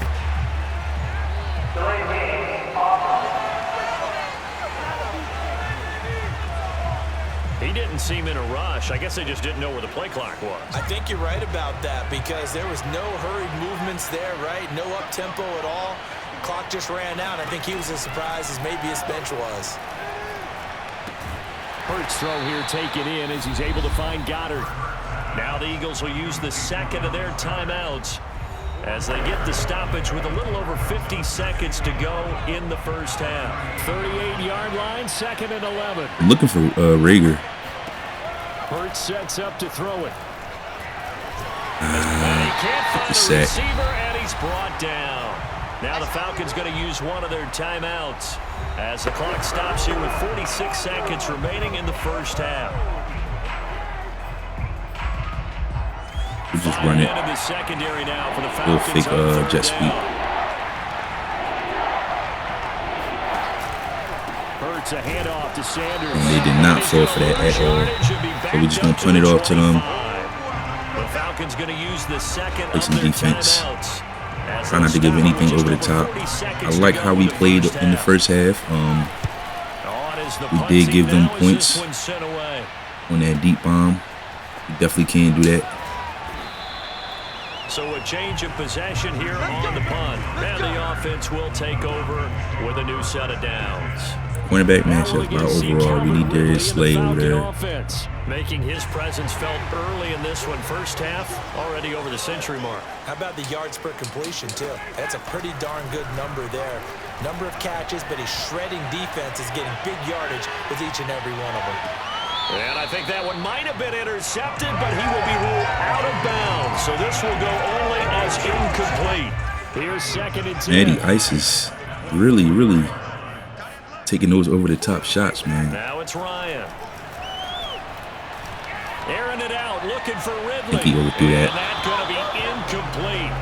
He didn't seem in a rush. I guess they just didn't know where the play clock was. I think you're right about that because there was no hurried movements there, right? No up-tempo at all. Clock just ran out. I think he was as surprised as maybe his bench was. Hurts throw here taken in as he's able to find Goddard. Now the Eagles will use the second of their timeouts as they get the stoppage with a little over 50 seconds to go in the first half. 38-yard line, 2nd and 11. I'm looking for Rager. Hurts sets up to throw it. And he can't find a receiver, and he's brought down. Now the Falcons going to use one of their timeouts as the clock stops here with 46 seconds remaining in the first half. We just run it. In the secondary now for the We'll Falcons. fake jet sweep. Hurts a handoff to Sanders. And they did not fall for that at all. So we just gonna punt it off to them. The Falcons going to use the second Play some of their defense. timeouts. Try not to give anything over the top. I like how we played in the first half. We did give them points on that deep bomb. We definitely can't do that. So a change of possession here on the punt. Now the offense will take over with a new set of downs. Cornerback matchup, but overall, we need Darius Slade over there. Offense, making his presence felt early in this one. First half, already over the century mark. How about the yards per completion, too? That's a pretty darn good number there. Number of catches, but his shredding defense is getting big yardage with each and every one of them. And I think that one might have been intercepted, but he will be ruled out of bounds. So this will go only as incomplete. Here's 2nd and 10. Matty Ice is really taking those over-the-top shots, man. Now it's Ryan. Airing it out, looking for Ridley. I think he overthrew that. And that's going to be incomplete.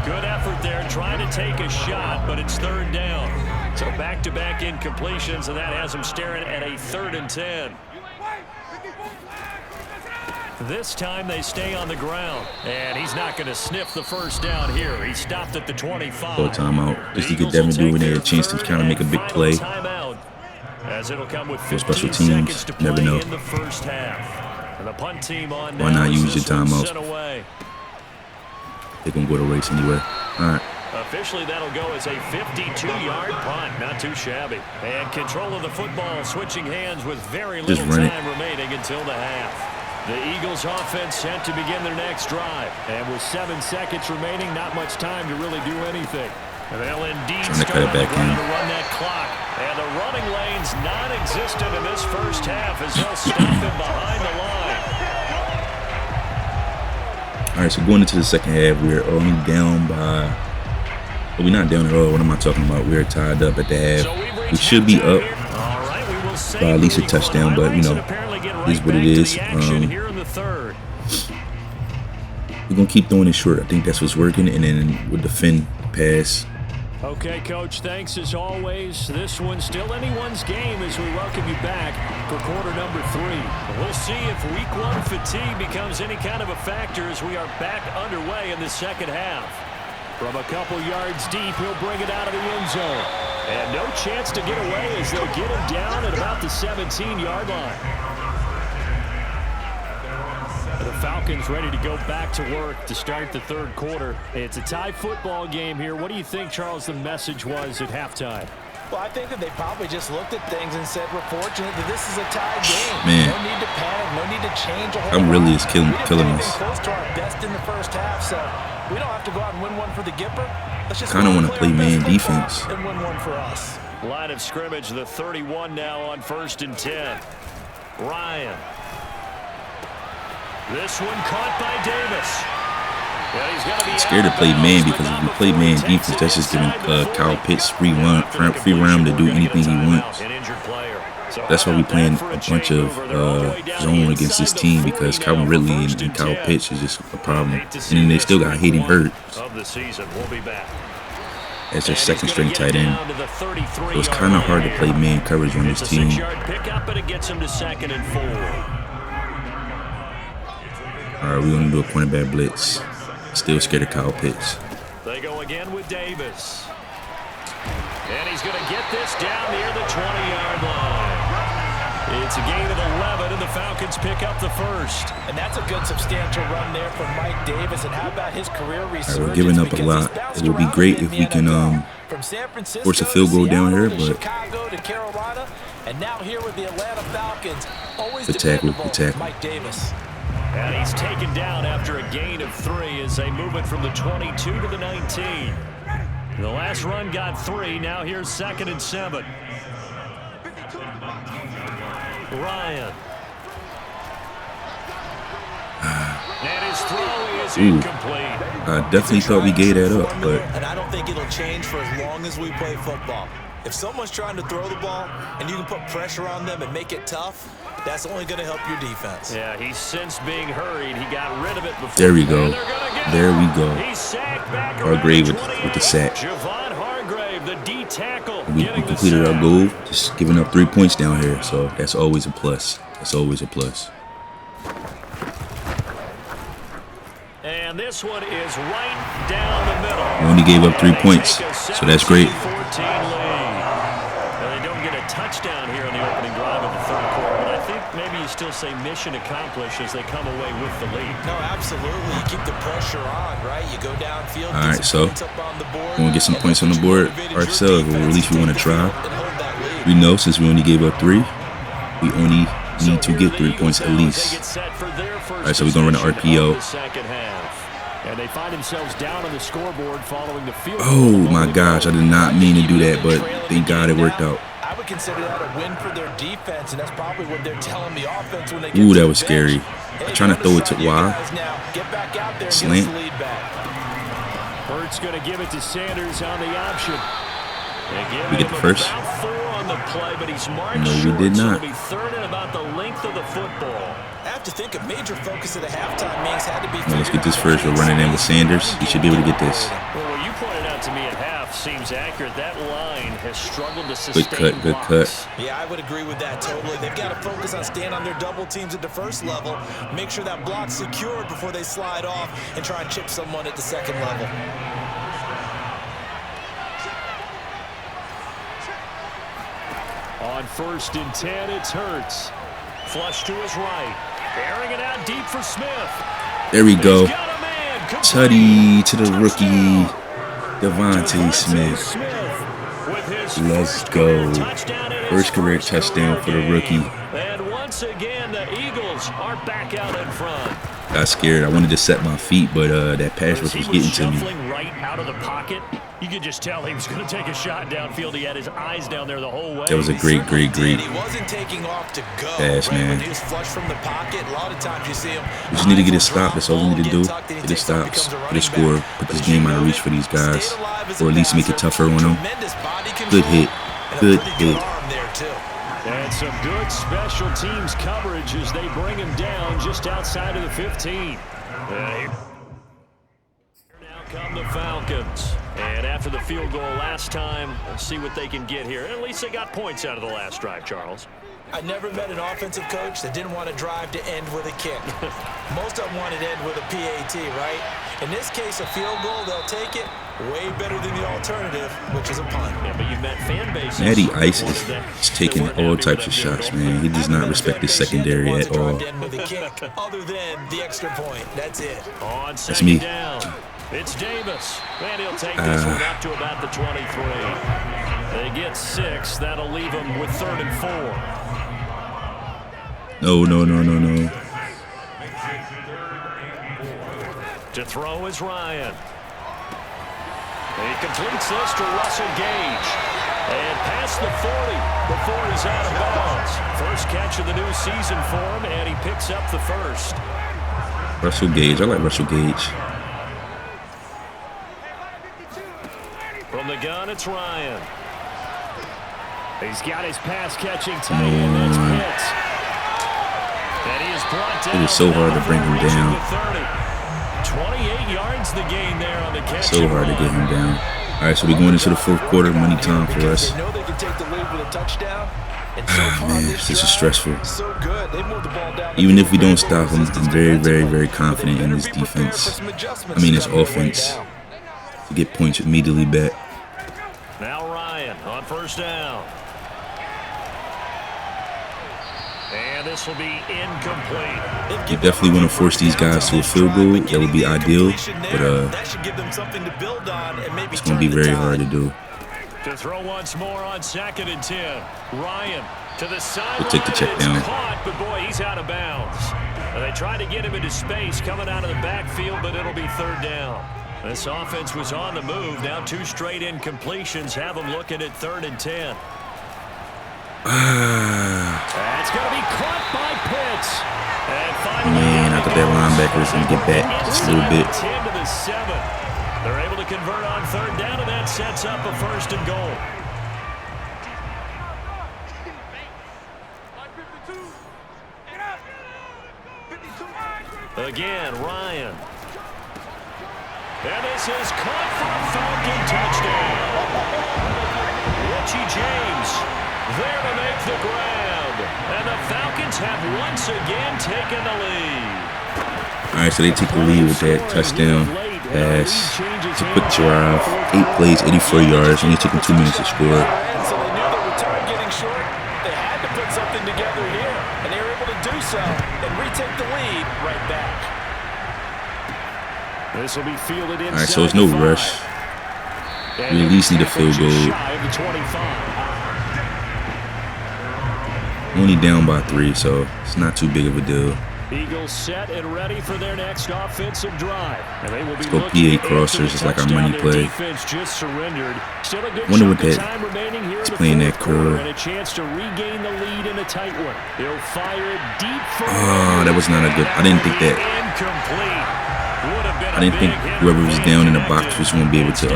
Good effort there, trying to take a shot, but it's 3rd down. So back-to-back incompletions, and that has him staring at a 3rd and 10. This time they stay on the ground, and he's not going to sniff the first down here. He stopped at the 25. Full timeout, just to get Devin Duvernay a chance to kind of make a big play. As it'll come with For special teams, never know. in the first half. And the punt team on Why not use your timeouts? Away. They're going to go to race anyway. All right. Officially, that'll go as a 52-yard punt. Not too shabby. And control of the football switching hands with very little time remaining until the half. The Eagles offense set to begin their next drive. And with 7 seconds remaining, not much time to really do anything. And they'll indeed start on the ground to run that clock. And the running lane's non-existent in this first half as they'll stop him behind the line. All right, so going into the second half, we're only down by... Well, we're not down at all. What am I talking about? We're tied up at the half. We should be up by at least a touchdown, but, you know, it is what it is. We're going to keep throwing it short. I think that's what's working, and then we'll defend pass. Okay, Coach, thanks as always. This one's still anyone's game as we welcome you back for quarter number 3. We'll see if week 1 fatigue becomes any kind of a factor as we are back underway in the second half. From a couple yards deep, he'll bring it out of the end zone. And no chance to get away as they'll get him down at about the 17-yard line. The Falcons ready to go back to work to start the third quarter. It's a tie football game here. What do you think, Charles, the message was at halftime? Well, I think that they probably just looked at things and said, we're fortunate that this is a tie game. Man. No need to panic, no need to change a whole I'm really is killing us. Close to our best in the first half, so we don't have to go out and win one for the Gipper. Let's just kind of want to play man defense. And win one for us. Line of scrimmage, the 31 now on 1st and 10. Ryan. This one caught by Davis. I'm scared to play man because if you play man defense, that's just giving Kyle Pitts free round to do anything he wants. That's why we're playing a bunch of zone against this team, because Calvin Ridley and Kyle Pitts is just a problem. And then they still got Hayden Hurst as their second string tight end. So it's kind of hard to play man coverage on this team. All right, we're going to do a cornerback blitz. Still scared of Kyle Pitts. They go again with Davis. And he's going to get this down near the 20-yard line. It's a gain of 11, and the Falcons pick up the first. And that's a good substantial run there from Mike Davis. And how about his career resurgence? All right, we're giving up a lot. It would be great if we can force a field goal down here, but Chicago to Carolina, and now here with the Atlanta Falcons. Always the tackle. Mike Davis. And he's taken down after a gain of 3 as they move it from the 22 to the 19. The last run got 3. Now here's 2nd and 7. Ryan. And his throw is incomplete. I definitely thought we gave that up, but and I don't think it'll change for as long as we play football. If someone's trying to throw the ball and you can put pressure on them and make it tough, that's only going to help your defense. Yeah, he's since being hurried. He got rid of it before. There we go. There we go. Hargrave with the sack. Javon Hargrave, the D tackle. We completed our goal, just giving up 3 points down here. So that's always a plus. That's always a plus. And this one is right down the middle. We only gave up 3 points, so that's great. 14 lead. Now they don't get a touchdown here in the opening drive of the third quarter, but I think maybe you still say mission accomplished as they come away with the lead. No, absolutely. You keep the pressure on, right? You go downfield. All right, so we want to get some points on the board ourselves, or at least we want to try. We know since we only gave up 3, we only need to get 3 points at least. All right, so we're going to run an RPO. And they find themselves down on the scoreboard following the field. Oh my gosh, I did not mean to do that, but thank God it worked out. I would consider that a win for their defense, and that's probably what they're telling the offense when they get Ooh, that was scary. I'm trying to throw it to Y. Slant. Hurts going to give it to Sanders on the option. We get the first. On the play, but he's marked No, we did not. So it'll be third and about the length of the football. I have to think a major focus of the halftime meetings had to be. Now let's get this first. We're running in with Sanders. He should be able to get this. Well, what you pointed out to me at half seems accurate. That line has struggled to sustain. Good cut. Yeah, I would agree with that totally. They've got to focus on staying on their double teams at the first level. Make sure that block's secured before they slide off and try and chip someone at the second level. On 1st and 10, it's Hurts. Flush to his right. Airing it out deep for Smith. There we go. Tutty to the rookie. Devontae Smith. Let's go. First career touchdown for the rookie. And once again, the Eagles are back out in front. Got scared. I wanted to set my feet, but that pass rush was getting to me. Right out of the pocket. You could just tell he was going to take a shot downfield. He had his eyes down there the whole way. That was a great He wasn't taking off to go. pass, man. He was flush from the pocket. A lot of times you see him. We just need to get it stopped. That's all we need to do. Get it stopped. Get a score. Put this game out of reach for these guys. Or at least make it tougher on them. Good hit. Good hit. And some good special teams coverage as they bring him down just outside of the 15. Here now come the Falcons. And after the field goal last time, let's see what they can get here. At least they got points out of the last drive, Charles. I never met an offensive coach that didn't want to drive to end with a kick. Most of them wanted to end with a PAT, right? In this case, a field goal, they'll take it. Way better than the alternative, which is a punt. Yeah, but you've met fan bases. Matty Ice is taking all types of shots, man. He does not respect his secondary at all. Other than the extra point. That's it. On That's me. down. It's Davis. And he'll take this one up to about the 23. They get 6. That'll leave them with 3rd and 4. No. To throw is Ryan. He completes this to Russell Gage. And past the 40 before he's out of bounds. First catch of the new season for him, and he picks up the first. Russell Gage. I like Russell Gage. From the gun, it's Ryan. He's got his pass-catching tight end. That's Pitts. And he is brought down. It was so hard to bring him down. 28 yards the gain there on the catch. So hard to get him down. All right, so we're going into the fourth quarter. Money time for us. They know they can take the lead with a touchdown. Man, this is stressful. Even if we don't stop him, I'm very confident in this defense. I mean, this offense. To get points immediately back. Now Ryan on first down. And this will be incomplete. You definitely want to force these guys to a field goal. That would be ideal, but it's going to be very hard to do. To throw once more on 2nd and 10. Ryan to the side. We'll take the check down. Caught, but boy, he's out of bounds. And they tried to get him into space coming out of the backfield, but it'll be 3rd down. This offense was on the move. Now 2 straight incompletions have them looking at 3rd and 10. That's going to be caught by Pitts. And finally, man, I thought that linebacker was going to get back just a little bit. 10 to the 7. They're able to convert on 3rd down, and that sets up a 1st and goal. Again, Ryan. And this is caught for a Falcon touchdown. Richie James there to make the grab. And the Falcons have once again taken the lead. All right, so they take the lead with that touchdown pass. It's a quick drive. 8 plays, 84 yards. Only took them 2 minutes to score. So they knew the return getting short. They had to put something together here. And they were able to do so and retake the lead right back. This will be fielded inside. All right, so it's no rush. We at least need a field goal. Only down by 3, so it's not too big of a deal. Eagles set and ready for their next offensive drive. And they will be Let's go PA crossers, just like our money play. Wonder what it's playing that curl. And a chance to regain the lead in a tight one. He'll fire it deep for that was not a good. I didn't think that. I didn't think whoever was down in the box was going to be able to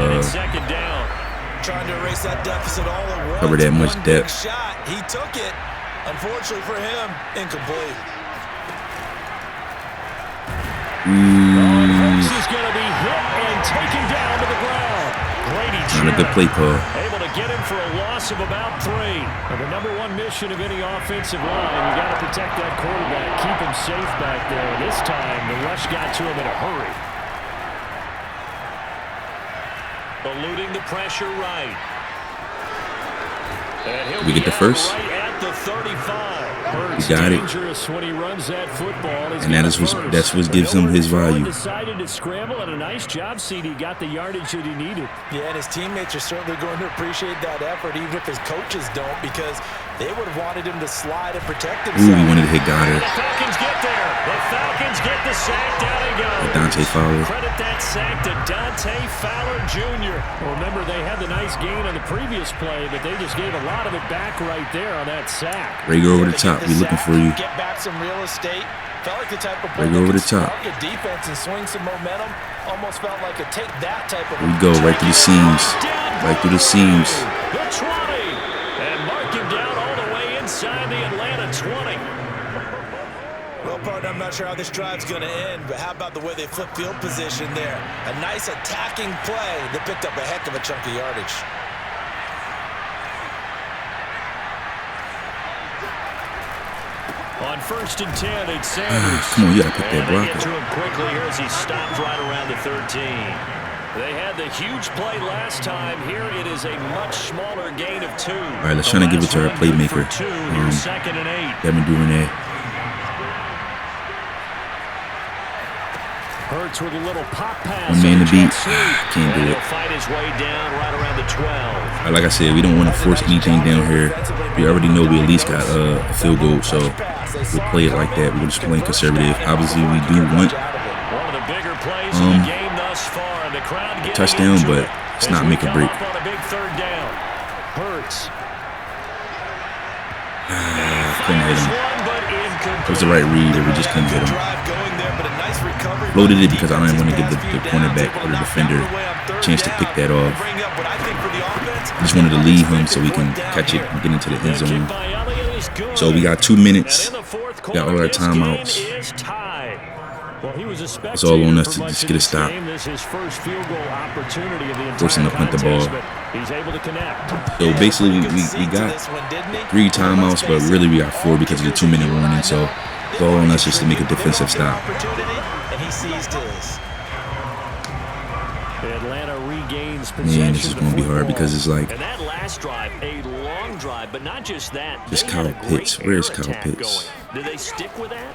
cover that much depth. He took it. Unfortunately for him, incomplete. He's going to be hit and taken down to the ground. Not a good play call. Able to get him for a loss of about 3. And the #1 mission of any offensive line, you got to protect that quarterback, keep him safe back there. This time, the rush got to him in a hurry. Eluding the pressure right. We get the first? Right at the 35. He got it. Dangerous when he runs that football. And that's what gives him his value. Decided to scramble, and a nice job, CD. Got the yardage that he needed. Yeah, and his teammates are certainly going to appreciate that effort, even if his coaches don't, because they would have wanted him to slide and protect himself. Ooh, he wanted to hit Goddard. The Falcons get there. The Falcons get the sack. Down he goes. Dante Fowler. Credit that sack to Dante Fowler Jr. Well, remember, they had the nice gain on the previous play, but they just gave a lot of it back right there on that sack. Ray, go over the top. We looking for you. Get back some real estate. Felt like the type of play Ray, go over the top. a defense and swing some momentum. Almost felt like a take that type of. Here we go, right through the seams. Right through the seams. The 20. And mark him down all the way inside the Atlanta 20. Well, partner, I'm not sure how this drive's going to end, but how about the way they flip field position there? A nice attacking play that picked up a heck of a chunk of yardage. On 1st and 10, it's Sanders. Come on, you gotta put that block Get to him quickly here as he stops right around the 13. They had the huge play last time. Here it is a much smaller gain of 2. All right, let's try to give it to our playmaker. Here's 2nd and 8. Devin Duvernay. Hurts with a little pop pass. One man to beat. Can't do it. He'll fight his way down right around the 12. Like I said, we don't want to force anything down here. We already know we at least got a field goal, so we'll play it like that. We're just playing conservative. Obviously, we do want one of the bigger plays in the game thus far. The crowd touchdown, but it's not make or break. On a big 3rd down. Hurts. Couldn't hit him. It was the right read, and we just couldn't hit him. Loaded it because I didn't want to give the cornerback or the defender a chance to pick that off. I just wanted to lead him so we can catch it and get into the end zone. So we got 2 minutes. We got all our timeouts. It's all on us to just get a stop. Forcing to punt the ball. So basically, we got 3 timeouts, but really we got 4 because of the 2-minute warning. So it's all on us just to make a defensive stop. Atlanta regains possession. Man, this is going to be hard because it's like. And that last drive, a long drive, but not just that. This Kyle Pitts. Where's Kyle Pitts? Do they stick with that?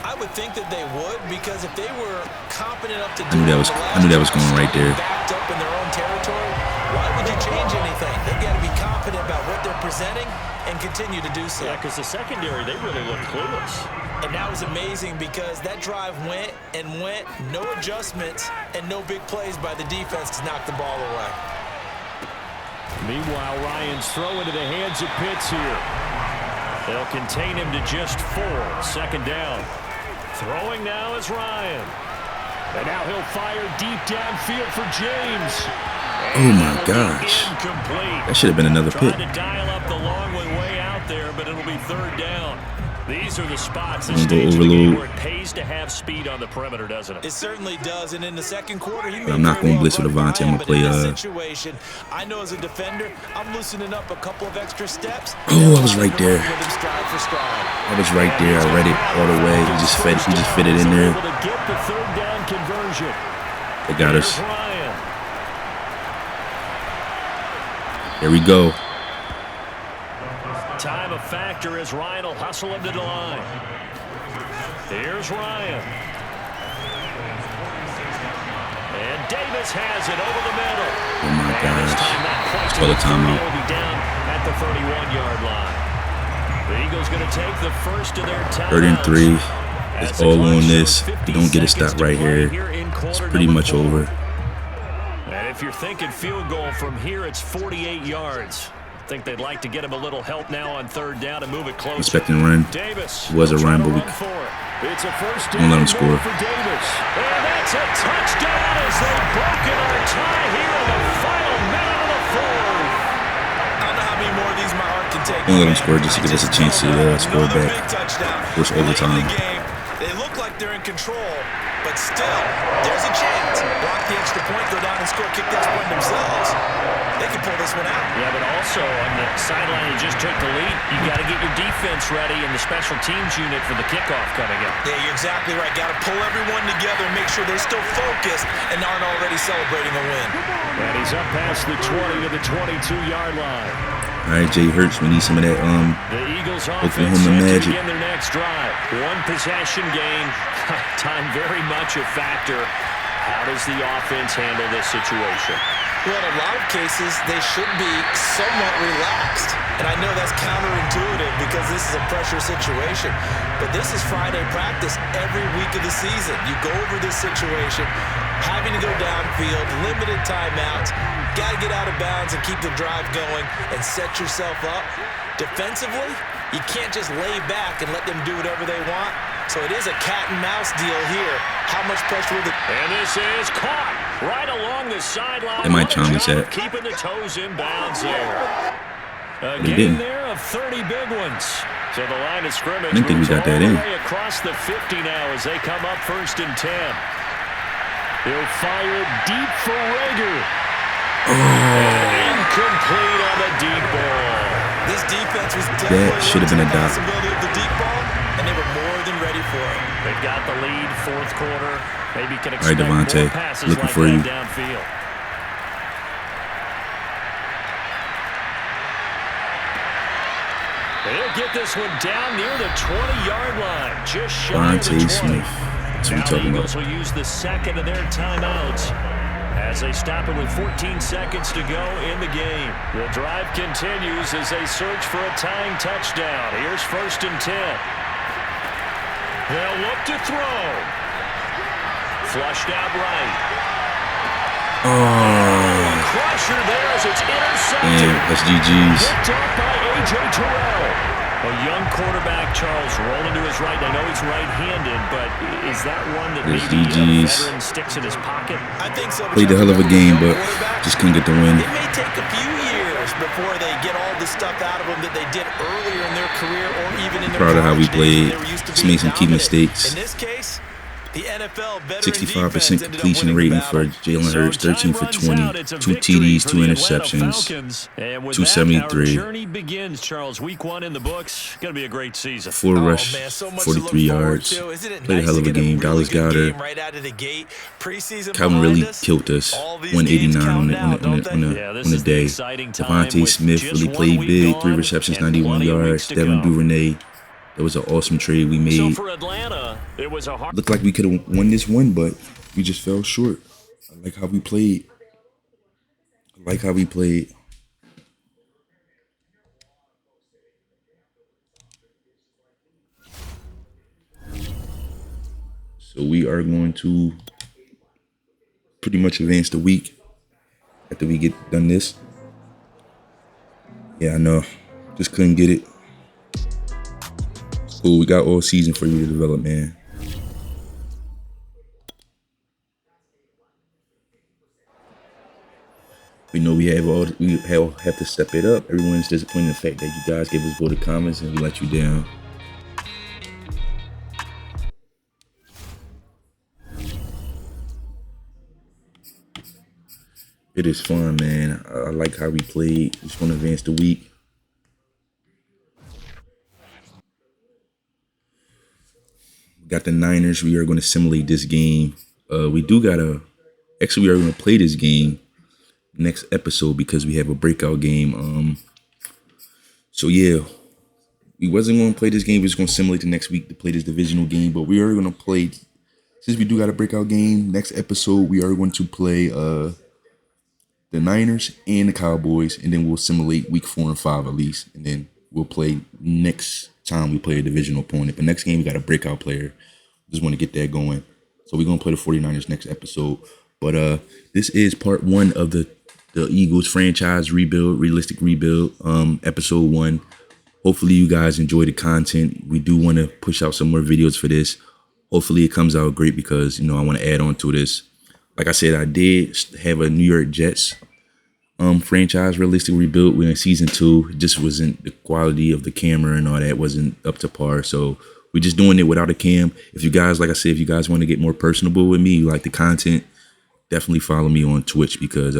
I would think that they would, because if they were confident enough to do I knew that was going right there. Backed up in their own territory, why would you change anything? They've got to be confident about what they're presenting and continue to do so. Yeah, because the secondary, they really look clueless. And that was amazing because that drive went, no adjustments, and no big plays by the defense to knock the ball away. Meanwhile, Ryan's throw into the hands of Pitts here. They'll contain him to just 4. 2nd down. Throwing now is Ryan. And now he'll fire deep downfield for James. Oh my gosh. Incomplete. That should have been another pick. Trying to dial up the long one way out there, but it'll be 3rd down. These are the spots that Go stage of the game overload. where it pays to have speed on the perimeter, doesn't it? It certainly does, and in the 2nd quarter, I'm not going to blitz with Avante. I'm going to play. Situation, I know as a defender, I'm loosening up a couple of extra steps. Oh, I was right there. I was right there. I read it all the way. He just fit it in there. Able to get the 3rd down conversion. They got us. Here's Ryan. There we go. Time a factor as Ryan will hustle him to the line. Here's Ryan. And Davis has it over the middle. Oh my gosh. Let's call the timeout. Will be down at the 31-yard line. The Eagles going to take the first of their timeouts. 3rd and 3. It's all on this. We don't get a stop right here. It's pretty much over. And if you're thinking field goal from here, it's 48 yards. I think they'd like to get him a little help now on 3rd down and move it closer. Expecting a run. Davis It was a run, but we it's a first don't let him score. for Davis. And that's a touchdown as they've broken our tie here in the final minute of the 4th. I don't know how many more of these my heart can take. Don't let him score just to give us a chance to score back. First overtime. They look like they're in control, but still, there's a chance. Block the extra point, go down and score, kick the extra point themselves. They can pull this one out. Yeah, but also on the sideline, you just took the lead. You got to get your defense ready and the special teams unit for the kickoff coming up. Yeah, you're exactly right. Got to pull everyone together and make sure they're still focused and aren't already celebrating a win. And he's up past the 20 to the 22-yard line. All right, Jay Hurts, we need some of that The Eagles Oklahoma offense set to magic. begin their next drive. One possession game. Time very much a factor. How does the offense handle this situation? Well, in a lot of cases, they should be somewhat relaxed. And I know that's counterintuitive because this is a pressure situation. But this is Friday practice every week of the season. You go over this situation, having to go downfield, limited timeouts, got to get out of bounds and keep the drive going and set yourself up. Defensively, you can't just lay back and let them do whatever they want. So it is a cat and mouse deal here. How much pressure will the... And this is caught right along the sideline. They might challenge that. Keeping the toes in bounds there. A They game didn't. there of 30 big ones. So the line of scrimmage I didn't think we moves got that all in. the way across the 50 now as they come up 1st and 10. He'll fire deep for Rager. Incomplete on the deep ball. This defense was definitely That should have been a dot. possibility of the deep ball, and they were more than ready for it. They've got the lead, 4th quarter. Maybe can All expect right, Devontae, more passes looking like for that you. downfield. They'll get this one down near the 20-yard line, just shy of the 20. Devontae Smith. That's what Now we the talking Eagles about. will use the second of their timeouts as they stop it with 14 seconds to go in the game. The drive continues as they search for a tying touchdown. Here's 1st and 10. They'll look to throw. Flushed out right. Oh, Crusher there as it's intercepted. man, that's GG's. Picked up by A.J. Terrell. A young quarterback, Charles, rolling to his right. I know he's right-handed, but is that one that That's maybe a GG's. veteran sticks in his pocket? I think so. Played a hell of a game, but just couldn't get the win. It may take a few years before they get all the stuff out of them that they did earlier in their career or even in their Proud of how we college days when played. they were used to Just being made some key dominant. mistakes. In this case, the NFL veteran 65% defense ended up completion winning the rating for battle. Jalen Hurts, 13 for 20, 2 TDs, 2 interceptions, 273. Journey begins, Charles. Week 1 in the books. Going to be a great season. 4 rush, Man, so much to 43 look forward yards. to. Isn't it Played a nice hell to of a get game. really Dallas good got her. game right out of the gate? Preseason Calvin behind really us. killed us. All these 189 games on the, count on the, on now, the, on don't the, they? Yeah, this on the is the day. exciting time Devontae with Smith just really 1 played week big. 3 on receptions, and 91 plenty of yards. weeks to Devin go. Duvernay. That was an awesome trade we So made. for Atlanta, it was a hard... Looked like we could have won this one, but we just fell short. I like how we played. So we are going to pretty much advance the week after we get done this. Yeah, I know. Just couldn't get it. Cool, we got all season for you to develop, man. We know we have to step it up. Everyone's disappointed in the fact that you guys gave us voted comments and we let you down. It is fun, man. I like how we played. Just want to advance the week. We got the Niners. We are going to simulate this game. We are going to play this game next episode because we have a breakout game. So yeah, we wasn't going to play this game. We was going to simulate the next week to play this divisional game, but we are going to play. Since we do got a breakout game next episode, we are going to play the Niners and the Cowboys, and then we'll simulate week 4 and 5 at least, and then we'll play next time we play a divisional opponent. But next game we got a breakout player. Just want to get that going. So we're gonna play the 49ers next episode. But this is part 1 of the Eagles franchise rebuild, realistic rebuild, episode 1. Hopefully you guys enjoy the content. We do want to push out some more videos for this. Hopefully it comes out great because, you know, I want to add on to this. Like I said, I did have a New York Jets franchise realistic rebuild. We're in season 2. It just wasn't the quality of the camera and all that wasn't up to par. So we're just doing it without a cam. If you guys, like I said, if you guys want to get more personable with me, you like the content, definitely follow me on Twitch because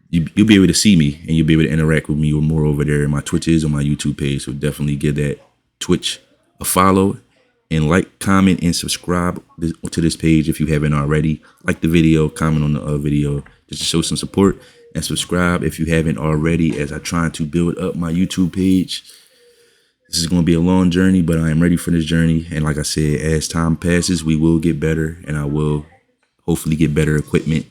you'll be able to see me and you'll be able to interact with me more over there. My Twitch is on my YouTube page, so definitely give that Twitch a follow. And like, comment, and subscribe to this page if you haven't already. Like the video, comment on the video just to show some support. and subscribe if you haven't already, as I try to build up my YouTube page. This is going to be a long journey, but I am ready for this journey. And like I said, as time passes, we will get better, and I will hopefully get better equipment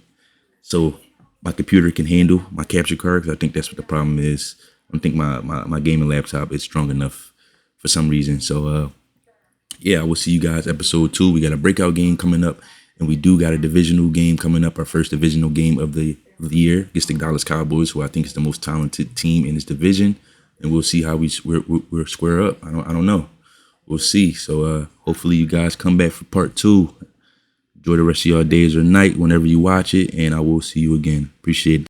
so my computer can handle my capture card, because I think that's what the problem is. I don't think my gaming laptop is strong enough for some reason. So, yeah, I will see you guys episode 2. We got a breakout game coming up, and we do got a divisional game coming up, our first divisional game of the year against the Dallas Cowboys, who I think is the most talented team in this division. And we'll see how we're square up. I don't know. We'll see. So hopefully you guys come back for part 2. Enjoy the rest of your days or night whenever you watch it, and I will see you again. Appreciate it.